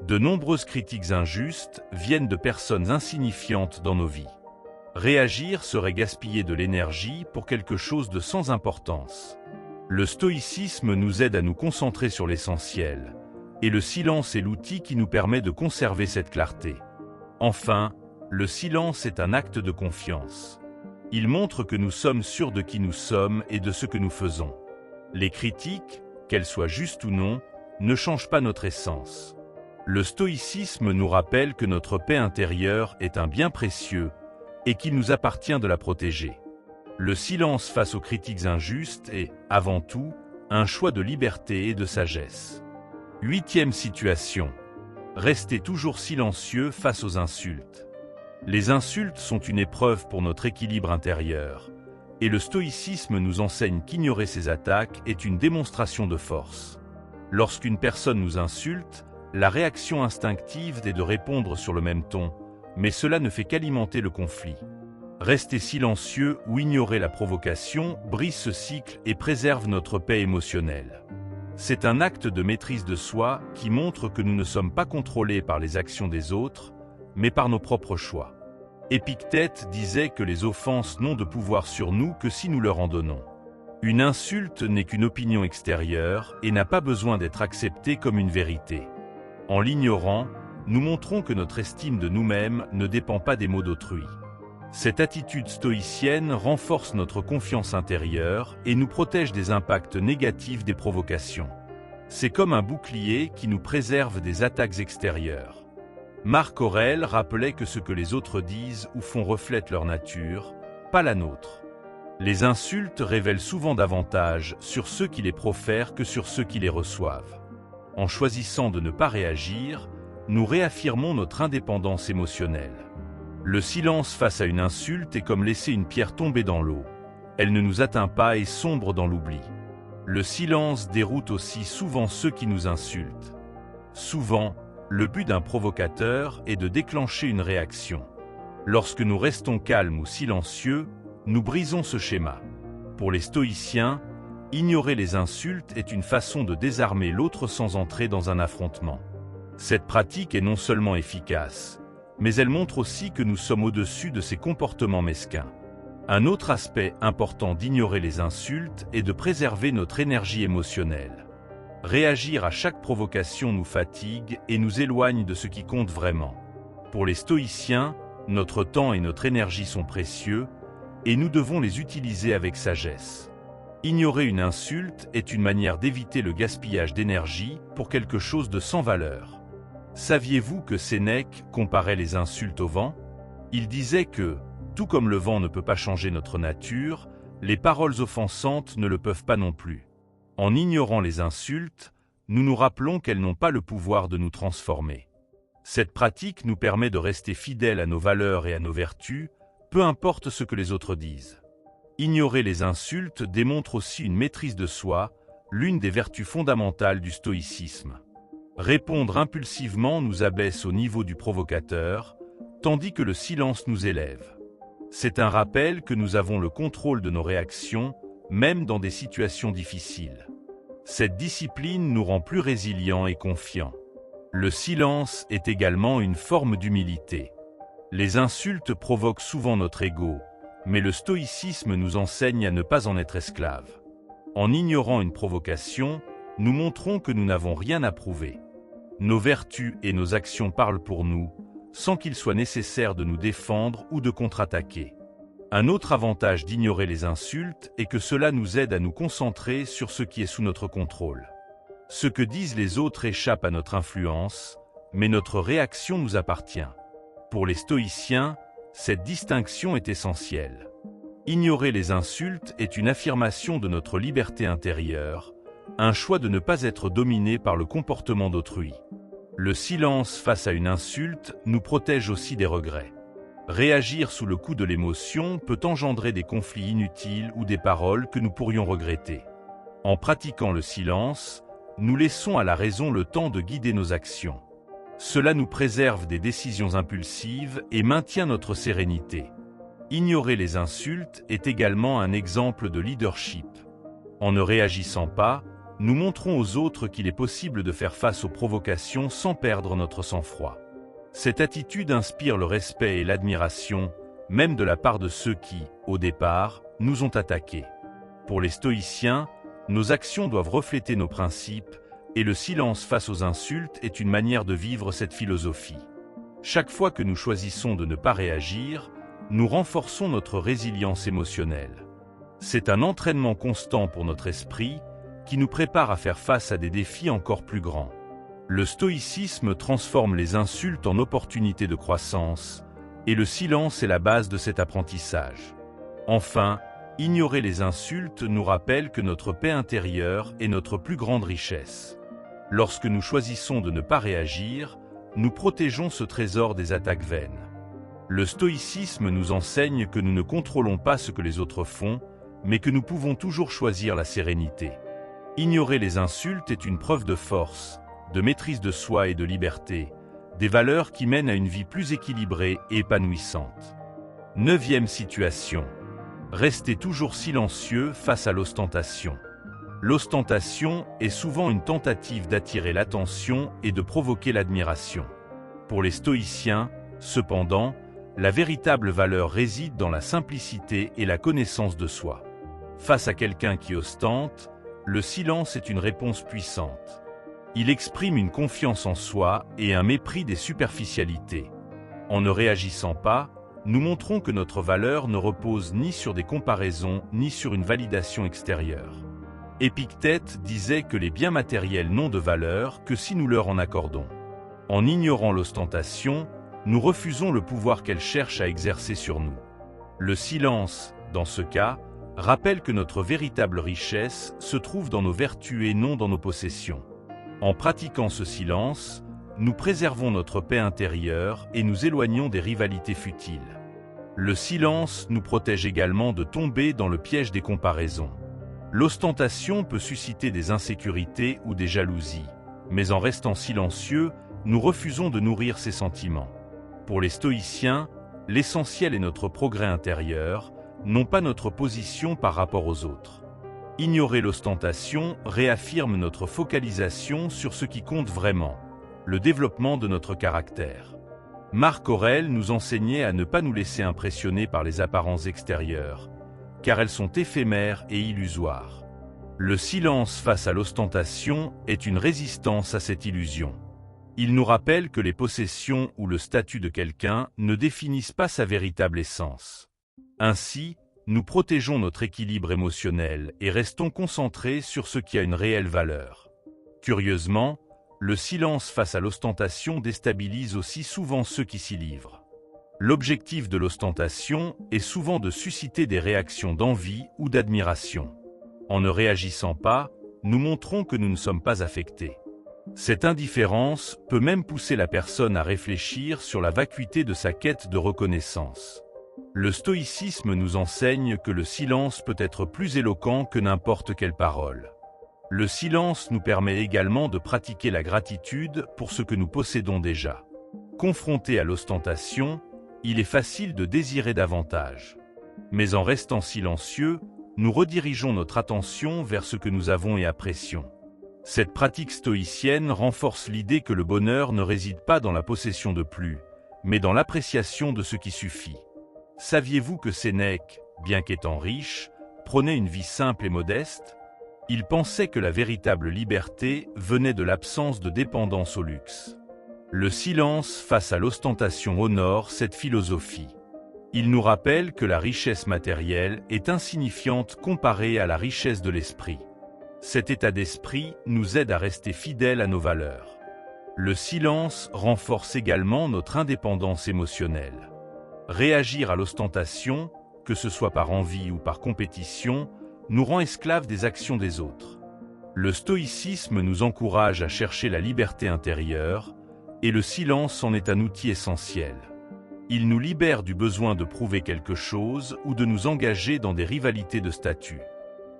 De nombreuses critiques injustes viennent de personnes insignifiantes dans nos vies. Réagir serait gaspiller de l'énergie pour quelque chose de sans importance. Le stoïcisme nous aide à nous concentrer sur l'essentiel, et le silence est l'outil qui nous permet de conserver cette clarté. Enfin, le silence est un acte de confiance. Il montre que nous sommes sûrs de qui nous sommes et de ce que nous faisons. Les critiques, qu'elles soient justes ou non, ne changent pas notre essence. Le stoïcisme nous rappelle que notre paix intérieure est un bien précieux et qu'il nous appartient de la protéger. Le silence face aux critiques injustes est, avant tout, un choix de liberté et de sagesse. 8e situation. Restez toujours silencieux face aux insultes. Les insultes sont une épreuve pour notre équilibre intérieur, et le stoïcisme nous enseigne qu'ignorer ces attaques est une démonstration de force. Lorsqu'une personne nous insulte, la réaction instinctive est de répondre sur le même ton, mais cela ne fait qu'alimenter le conflit. Rester silencieux ou ignorer la provocation brise ce cycle et préserve notre paix émotionnelle. C'est un acte de maîtrise de soi qui montre que nous ne sommes pas contrôlés par les actions des autres, mais par nos propres choix. Épictète disait que les offenses n'ont de pouvoir sur nous que si nous leur en donnons. Une insulte n'est qu'une opinion extérieure et n'a pas besoin d'être acceptée comme une vérité. En l'ignorant, nous montrons que notre estime de nous-mêmes ne dépend pas des mots d'autrui. Cette attitude stoïcienne renforce notre confiance intérieure et nous protège des impacts négatifs des provocations. C'est comme un bouclier qui nous préserve des attaques extérieures. Marc Aurèle rappelait que ce que les autres disent ou font reflète leur nature, pas la nôtre. Les insultes révèlent souvent davantage sur ceux qui les profèrent que sur ceux qui les reçoivent. En choisissant de ne pas réagir, nous réaffirmons notre indépendance émotionnelle. Le silence face à une insulte est comme laisser une pierre tomber dans l'eau. Elle ne nous atteint pas et sombre dans l'oubli. Le silence déroute aussi souvent ceux qui nous insultent. Souvent, le but d'un provocateur est de déclencher une réaction. Lorsque nous restons calmes ou silencieux, nous brisons ce schéma. Pour les stoïciens, ignorer les insultes est une façon de désarmer l'autre sans entrer dans un affrontement. Cette pratique est non seulement efficace, mais elle montre aussi que nous sommes au-dessus de ces comportements mesquins. Un autre aspect important d'ignorer les insultes est de préserver notre énergie émotionnelle. Réagir à chaque provocation nous fatigue et nous éloigne de ce qui compte vraiment. Pour les stoïciens, notre temps et notre énergie sont précieux, et nous devons les utiliser avec sagesse. Ignorer une insulte est une manière d'éviter le gaspillage d'énergie pour quelque chose de sans valeur. Saviez-vous que Sénèque comparait les insultes au vent? Il disait que, tout comme le vent ne peut pas changer notre nature, les paroles offensantes ne le peuvent pas non plus. En ignorant les insultes, nous nous rappelons qu'elles n'ont pas le pouvoir de nous transformer. Cette pratique nous permet de rester fidèles à nos valeurs et à nos vertus, peu importe ce que les autres disent. Ignorer les insultes démontre aussi une maîtrise de soi, l'une des vertus fondamentales du stoïcisme. Répondre impulsivement nous abaisse au niveau du provocateur, tandis que le silence nous élève. C'est un rappel que nous avons le contrôle de nos réactions, même dans des situations difficiles. Cette discipline nous rend plus résilients et confiants. Le silence est également une forme d'humilité. Les insultes provoquent souvent notre ego, mais le stoïcisme nous enseigne à ne pas en être esclave. En ignorant une provocation, nous montrons que nous n'avons rien à prouver. Nos vertus et nos actions parlent pour nous, sans qu'il soit nécessaire de nous défendre ou de contre-attaquer. Un autre avantage d'ignorer les insultes est que cela nous aide à nous concentrer sur ce qui est sous notre contrôle. Ce que disent les autres échappe à notre influence, mais notre réaction nous appartient. Pour les stoïciens, cette distinction est essentielle. Ignorer les insultes est une affirmation de notre liberté intérieure, un choix de ne pas être dominé par le comportement d'autrui. Le silence face à une insulte nous protège aussi des regrets. Réagir sous le coup de l'émotion peut engendrer des conflits inutiles ou des paroles que nous pourrions regretter. En pratiquant le silence, nous laissons à la raison le temps de guider nos actions. Cela nous préserve des décisions impulsives et maintient notre sérénité. Ignorer les insultes est également un exemple de leadership. En ne réagissant pas, nous montrons aux autres qu'il est possible de faire face aux provocations sans perdre notre sang-froid. Cette attitude inspire le respect et l'admiration, même de la part de ceux qui, au départ, nous ont attaqués. Pour les stoïciens, nos actions doivent refléter nos principes, et le silence face aux insultes est une manière de vivre cette philosophie. Chaque fois que nous choisissons de ne pas réagir, nous renforçons notre résilience émotionnelle. C'est un entraînement constant pour notre esprit, qui nous prépare à faire face à des défis encore plus grands. Le stoïcisme transforme les insultes en opportunités de croissance, et le silence est la base de cet apprentissage. Enfin, ignorer les insultes nous rappelle que notre paix intérieure est notre plus grande richesse. Lorsque nous choisissons de ne pas réagir, nous protégeons ce trésor des attaques vaines. Le stoïcisme nous enseigne que nous ne contrôlons pas ce que les autres font, mais que nous pouvons toujours choisir la sérénité. Ignorer les insultes est une preuve de force, de maîtrise de soi et de liberté, des valeurs qui mènent à une vie plus équilibrée et épanouissante. 9e situation. Restez toujours silencieux face à l'ostentation. L'ostentation est souvent une tentative d'attirer l'attention et de provoquer l'admiration. Pour les stoïciens, cependant, la véritable valeur réside dans la simplicité et la connaissance de soi. Face à quelqu'un qui ostente, le silence est une réponse puissante. Il exprime une confiance en soi et un mépris des superficialités. En ne réagissant pas, nous montrons que notre valeur ne repose ni sur des comparaisons ni sur une validation extérieure. Épictète disait que les biens matériels n'ont de valeur que si nous leur en accordons. En ignorant l'ostentation, nous refusons le pouvoir qu'elle cherche à exercer sur nous. Le silence, dans ce cas, rappelle que notre véritable richesse se trouve dans nos vertus et non dans nos possessions. En pratiquant ce silence, nous préservons notre paix intérieure et nous éloignons des rivalités futiles. Le silence nous protège également de tomber dans le piège des comparaisons. L'ostentation peut susciter des insécurités ou des jalousies, mais en restant silencieux, nous refusons de nourrir ces sentiments. Pour les stoïciens, l'essentiel est notre progrès intérieur, non pas notre position par rapport aux autres. Ignorer l'ostentation réaffirme notre focalisation sur ce qui compte vraiment, le développement de notre caractère. Marc Aurèle nous enseignait à ne pas nous laisser impressionner par les apparences extérieures, car elles sont éphémères et illusoires. Le silence face à l'ostentation est une résistance à cette illusion. Il nous rappelle que les possessions ou le statut de quelqu'un ne définissent pas sa véritable essence. Ainsi, nous protégeons notre équilibre émotionnel et restons concentrés sur ce qui a une réelle valeur. Curieusement, le silence face à l'ostentation déstabilise aussi souvent ceux qui s'y livrent. L'objectif de l'ostentation est souvent de susciter des réactions d'envie ou d'admiration. En ne réagissant pas, nous montrons que nous ne sommes pas affectés. Cette indifférence peut même pousser la personne à réfléchir sur la vacuité de sa quête de reconnaissance. Le stoïcisme nous enseigne que le silence peut être plus éloquent que n'importe quelle parole. Le silence nous permet également de pratiquer la gratitude pour ce que nous possédons déjà. Confronté à l'ostentation, il est facile de désirer davantage. Mais en restant silencieux, nous redirigeons notre attention vers ce que nous avons et apprécions. Cette pratique stoïcienne renforce l'idée que le bonheur ne réside pas dans la possession de plus, mais dans l'appréciation de ce qui suffit. Saviez-vous que Sénèque, bien qu'étant riche, prônait une vie simple et modeste ? Il pensait que la véritable liberté venait de l'absence de dépendance au luxe. Le silence face à l'ostentation honore cette philosophie. Il nous rappelle que la richesse matérielle est insignifiante comparée à la richesse de l'esprit. Cet état d'esprit nous aide à rester fidèles à nos valeurs. Le silence renforce également notre indépendance émotionnelle. Réagir à l'ostentation, que ce soit par envie ou par compétition, nous rend esclaves des actions des autres. Le stoïcisme nous encourage à chercher la liberté intérieure, et le silence en est un outil essentiel. Il nous libère du besoin de prouver quelque chose ou de nous engager dans des rivalités de statut.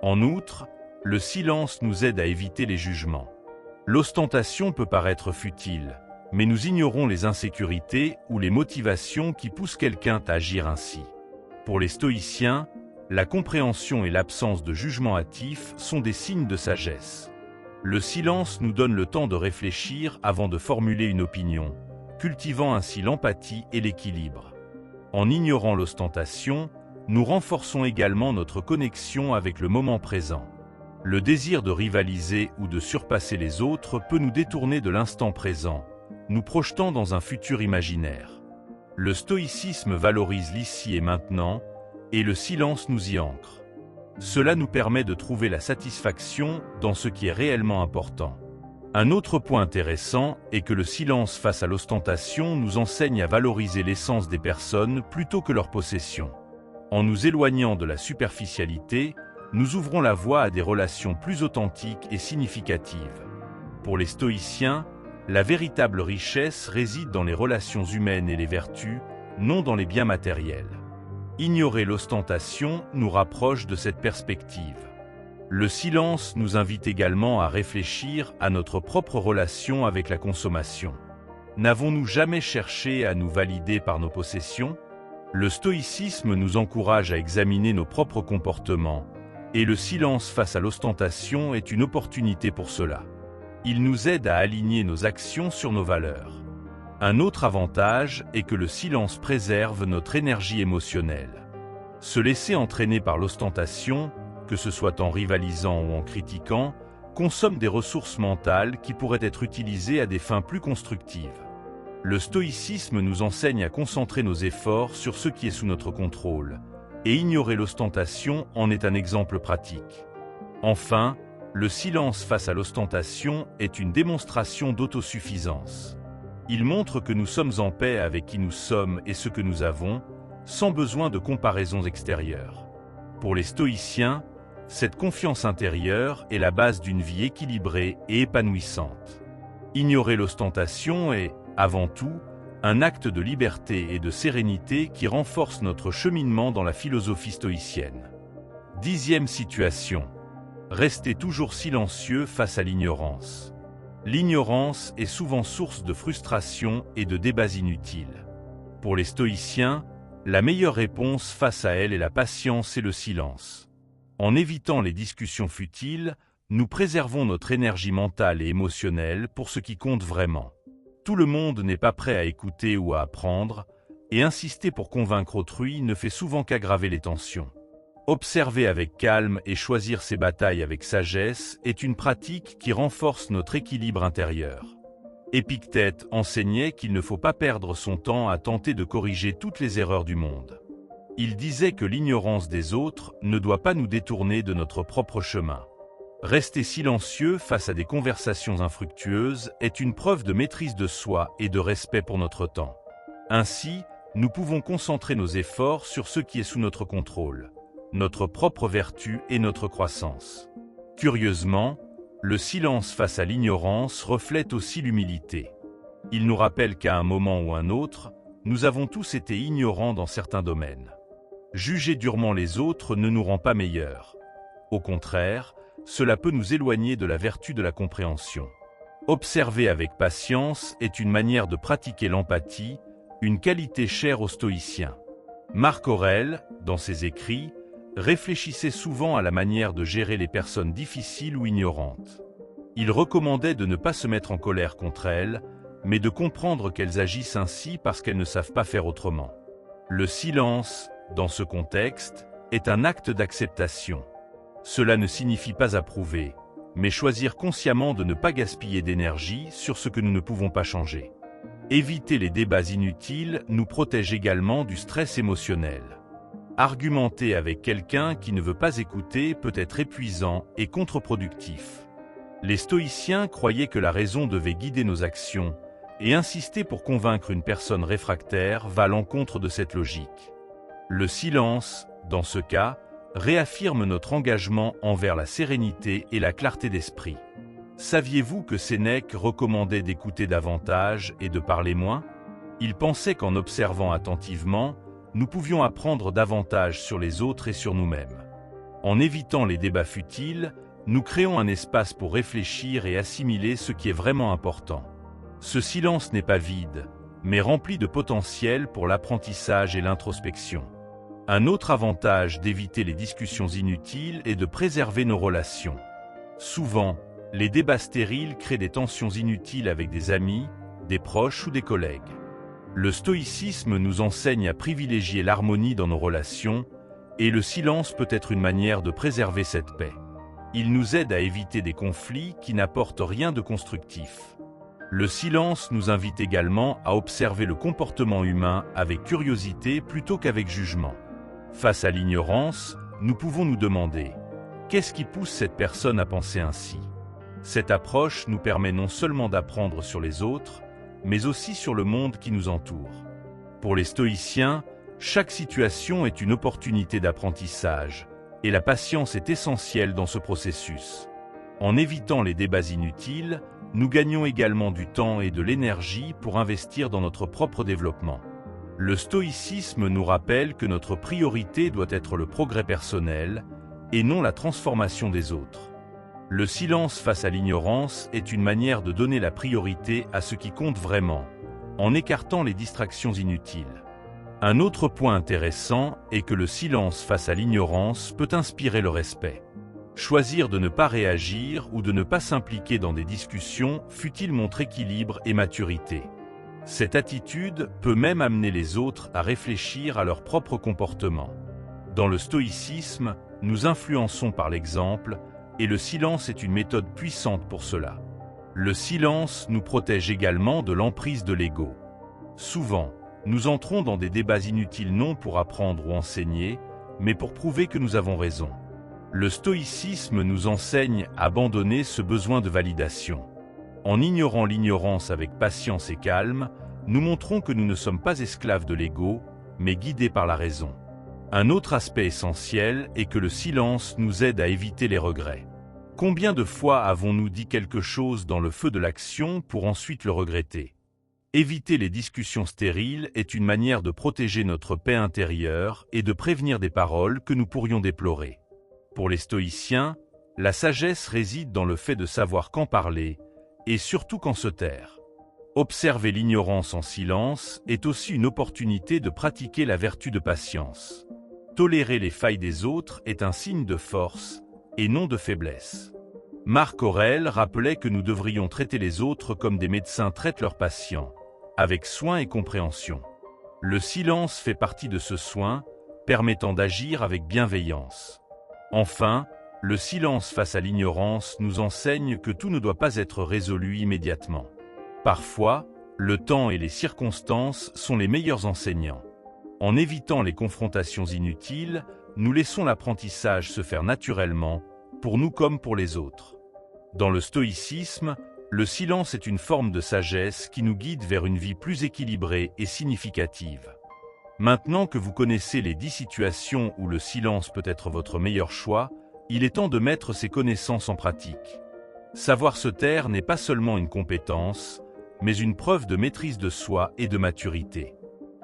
En outre, le silence nous aide à éviter les jugements. L'ostentation peut paraître futile, mais nous ignorons les insécurités ou les motivations qui poussent quelqu'un à agir ainsi. Pour les stoïciens, la compréhension et l'absence de jugement hâtif sont des signes de sagesse. Le silence nous donne le temps de réfléchir avant de formuler une opinion, cultivant ainsi l'empathie et l'équilibre. En ignorant l'ostentation, nous renforçons également notre connexion avec le moment présent. Le désir de rivaliser ou de surpasser les autres peut nous détourner de l'instant présent, nous projetant dans un futur imaginaire. Le stoïcisme valorise l'ici et maintenant, et le silence nous y ancre. Cela nous permet de trouver la satisfaction dans ce qui est réellement important. Un autre point intéressant est que le silence face à l'ostentation nous enseigne à valoriser l'essence des personnes plutôt que leur possession. En nous éloignant de la superficialité, nous ouvrons la voie à des relations plus authentiques et significatives. Pour les stoïciens, la véritable richesse réside dans les relations humaines et les vertus, non dans les biens matériels. Ignorer l'ostentation nous rapproche de cette perspective. Le silence nous invite également à réfléchir à notre propre relation avec la consommation. N'avons-nous jamais cherché à nous valider par nos possessions ? Le stoïcisme nous encourage à examiner nos propres comportements, et le silence face à l'ostentation est une opportunité pour cela. Il nous aide à aligner nos actions sur nos valeurs. Un autre avantage est que le silence préserve notre énergie émotionnelle. Se laisser entraîner par l'ostentation, que ce soit en rivalisant ou en critiquant, consomme des ressources mentales qui pourraient être utilisées à des fins plus constructives. Le stoïcisme nous enseigne à concentrer nos efforts sur ce qui est sous notre contrôle, et ignorer l'ostentation en est un exemple pratique. Enfin, le silence face à l'ostentation est une démonstration d'autosuffisance. Il montre que nous sommes en paix avec qui nous sommes et ce que nous avons, sans besoin de comparaisons extérieures. Pour les stoïciens, cette confiance intérieure est la base d'une vie équilibrée et épanouissante. Ignorer l'ostentation est, avant tout, un acte de liberté et de sérénité qui renforce notre cheminement dans la philosophie stoïcienne. 10e situation. Restez toujours silencieux face à l'ignorance. L'ignorance est souvent source de frustration et de débats inutiles. Pour les stoïciens, la meilleure réponse face à elle est la patience et le silence. En évitant les discussions futiles, nous préservons notre énergie mentale et émotionnelle pour ce qui compte vraiment. Tout le monde n'est pas prêt à écouter ou à apprendre, et insister pour convaincre autrui ne fait souvent qu'aggraver les tensions. Observer avec calme et choisir ses batailles avec sagesse est une pratique qui renforce notre équilibre intérieur. Épictète enseignait qu'il ne faut pas perdre son temps à tenter de corriger toutes les erreurs du monde. Il disait que l'ignorance des autres ne doit pas nous détourner de notre propre chemin. Rester silencieux face à des conversations infructueuses est une preuve de maîtrise de soi et de respect pour notre temps. Ainsi, nous pouvons concentrer nos efforts sur ce qui est sous notre contrôle, notre propre vertu et notre croissance. Curieusement, le silence face à l'ignorance reflète aussi l'humilité. Il nous rappelle qu'à un moment ou un autre, nous avons tous été ignorants dans certains domaines. Juger durement les autres ne nous rend pas meilleurs. Au contraire, cela peut nous éloigner de la vertu de la compréhension. Observer avec patience est une manière de pratiquer l'empathie, une qualité chère aux stoïciens. Marc Aurèle, dans ses écrits, réfléchissait souvent à la manière de gérer les personnes difficiles ou ignorantes. Il recommandait de ne pas se mettre en colère contre elles, mais de comprendre qu'elles agissent ainsi parce qu'elles ne savent pas faire autrement. Le silence, dans ce contexte, est un acte d'acceptation. Cela ne signifie pas approuver, mais choisir consciemment de ne pas gaspiller d'énergie sur ce que nous ne pouvons pas changer. Éviter les débats inutiles nous protège également du stress émotionnel. Argumenter avec quelqu'un qui ne veut pas écouter peut être épuisant et contre-productif. Les stoïciens croyaient que la raison devait guider nos actions, et insister pour convaincre une personne réfractaire va à l'encontre de cette logique. Le silence, dans ce cas, réaffirme notre engagement envers la sérénité et la clarté d'esprit. Saviez-vous que Sénèque recommandait d'écouter davantage et de parler moins? Il pensait qu'en observant attentivement, nous pouvions apprendre davantage sur les autres et sur nous-mêmes. En évitant les débats futiles, nous créons un espace pour réfléchir et assimiler ce qui est vraiment important. Ce silence n'est pas vide, mais rempli de potentiel pour l'apprentissage et l'introspection. Un autre avantage d'éviter les discussions inutiles est de préserver nos relations. Souvent, les débats stériles créent des tensions inutiles avec des amis, des proches ou des collègues. Le stoïcisme nous enseigne à privilégier l'harmonie dans nos relations, et le silence peut être une manière de préserver cette paix. Il nous aide à éviter des conflits qui n'apportent rien de constructif. Le silence nous invite également à observer le comportement humain avec curiosité plutôt qu'avec jugement. Face à l'ignorance, nous pouvons nous demander « Qu'est-ce qui pousse cette personne à penser ainsi ?» Cette approche nous permet non seulement d'apprendre sur les autres, mais aussi sur le monde qui nous entoure. Pour les stoïciens, chaque situation est une opportunité d'apprentissage, et la patience est essentielle dans ce processus. En évitant les débats inutiles, nous gagnons également du temps et de l'énergie pour investir dans notre propre développement. Le stoïcisme nous rappelle que notre priorité doit être le progrès personnel et non la transformation des autres. Le silence face à l'ignorance est une manière de donner la priorité à ce qui compte vraiment, en écartant les distractions inutiles. Un autre point intéressant est que le silence face à l'ignorance peut inspirer le respect. Choisir de ne pas réagir ou de ne pas s'impliquer dans des discussions fut-il montre équilibre et maturité. Cette attitude peut même amener les autres à réfléchir à leur propre comportement. Dans le stoïcisme, nous influençons par l'exemple, et le silence est une méthode puissante pour cela. Le silence nous protège également de l'emprise de l'ego. Souvent, nous entrons dans des débats inutiles non pour apprendre ou enseigner, mais pour prouver que nous avons raison. Le stoïcisme nous enseigne à abandonner ce besoin de validation. En ignorant l'ignorance avec patience et calme, nous montrons que nous ne sommes pas esclaves de l'ego, mais guidés par la raison. Un autre aspect essentiel est que le silence nous aide à éviter les regrets. Combien de fois avons-nous dit quelque chose dans le feu de l'action pour ensuite le regretter? Éviter les discussions stériles est une manière de protéger notre paix intérieure et de prévenir des paroles que nous pourrions déplorer. Pour les stoïciens, la sagesse réside dans le fait de savoir quand parler et surtout quand se taire. Observer l'ignorance en silence est aussi une opportunité de pratiquer la vertu de patience. Tolérer les failles des autres est un signe de force et non de faiblesse. Marc Aurèle rappelait que nous devrions traiter les autres comme des médecins traitent leurs patients, avec soin et compréhension. Le silence fait partie de ce soin, permettant d'agir avec bienveillance. Enfin, le silence face à l'ignorance nous enseigne que tout ne doit pas être résolu immédiatement. Parfois, le temps et les circonstances sont les meilleurs enseignants. En évitant les confrontations inutiles, nous laissons l'apprentissage se faire naturellement, pour nous comme pour les autres. Dans le stoïcisme, le silence est une forme de sagesse qui nous guide vers une vie plus équilibrée et significative. Maintenant que vous connaissez les 10 situations où le silence peut être votre meilleur choix, il est temps de mettre ces connaissances en pratique. Savoir se taire n'est pas seulement une compétence, mais une preuve de maîtrise de soi et de maturité.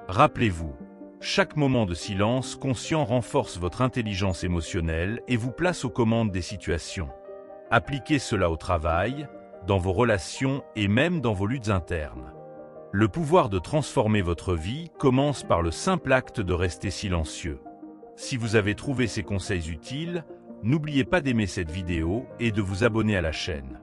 Rappelez-vous, chaque moment de silence conscient renforce votre intelligence émotionnelle et vous place aux commandes des situations. Appliquez cela au travail, dans vos relations et même dans vos luttes internes. Le pouvoir de transformer votre vie commence par le simple acte de rester silencieux. Si vous avez trouvé ces conseils utiles, n'oubliez pas d'aimer cette vidéo et de vous abonner à la chaîne.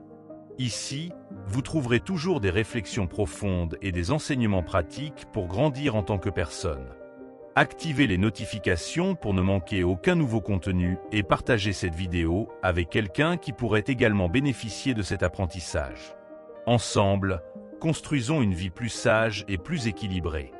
Ici, vous trouverez toujours des réflexions profondes et des enseignements pratiques pour grandir en tant que personne. Activez les notifications pour ne manquer aucun nouveau contenu et partagez cette vidéo avec quelqu'un qui pourrait également bénéficier de cet apprentissage. Ensemble, construisons une vie plus sage et plus équilibrée.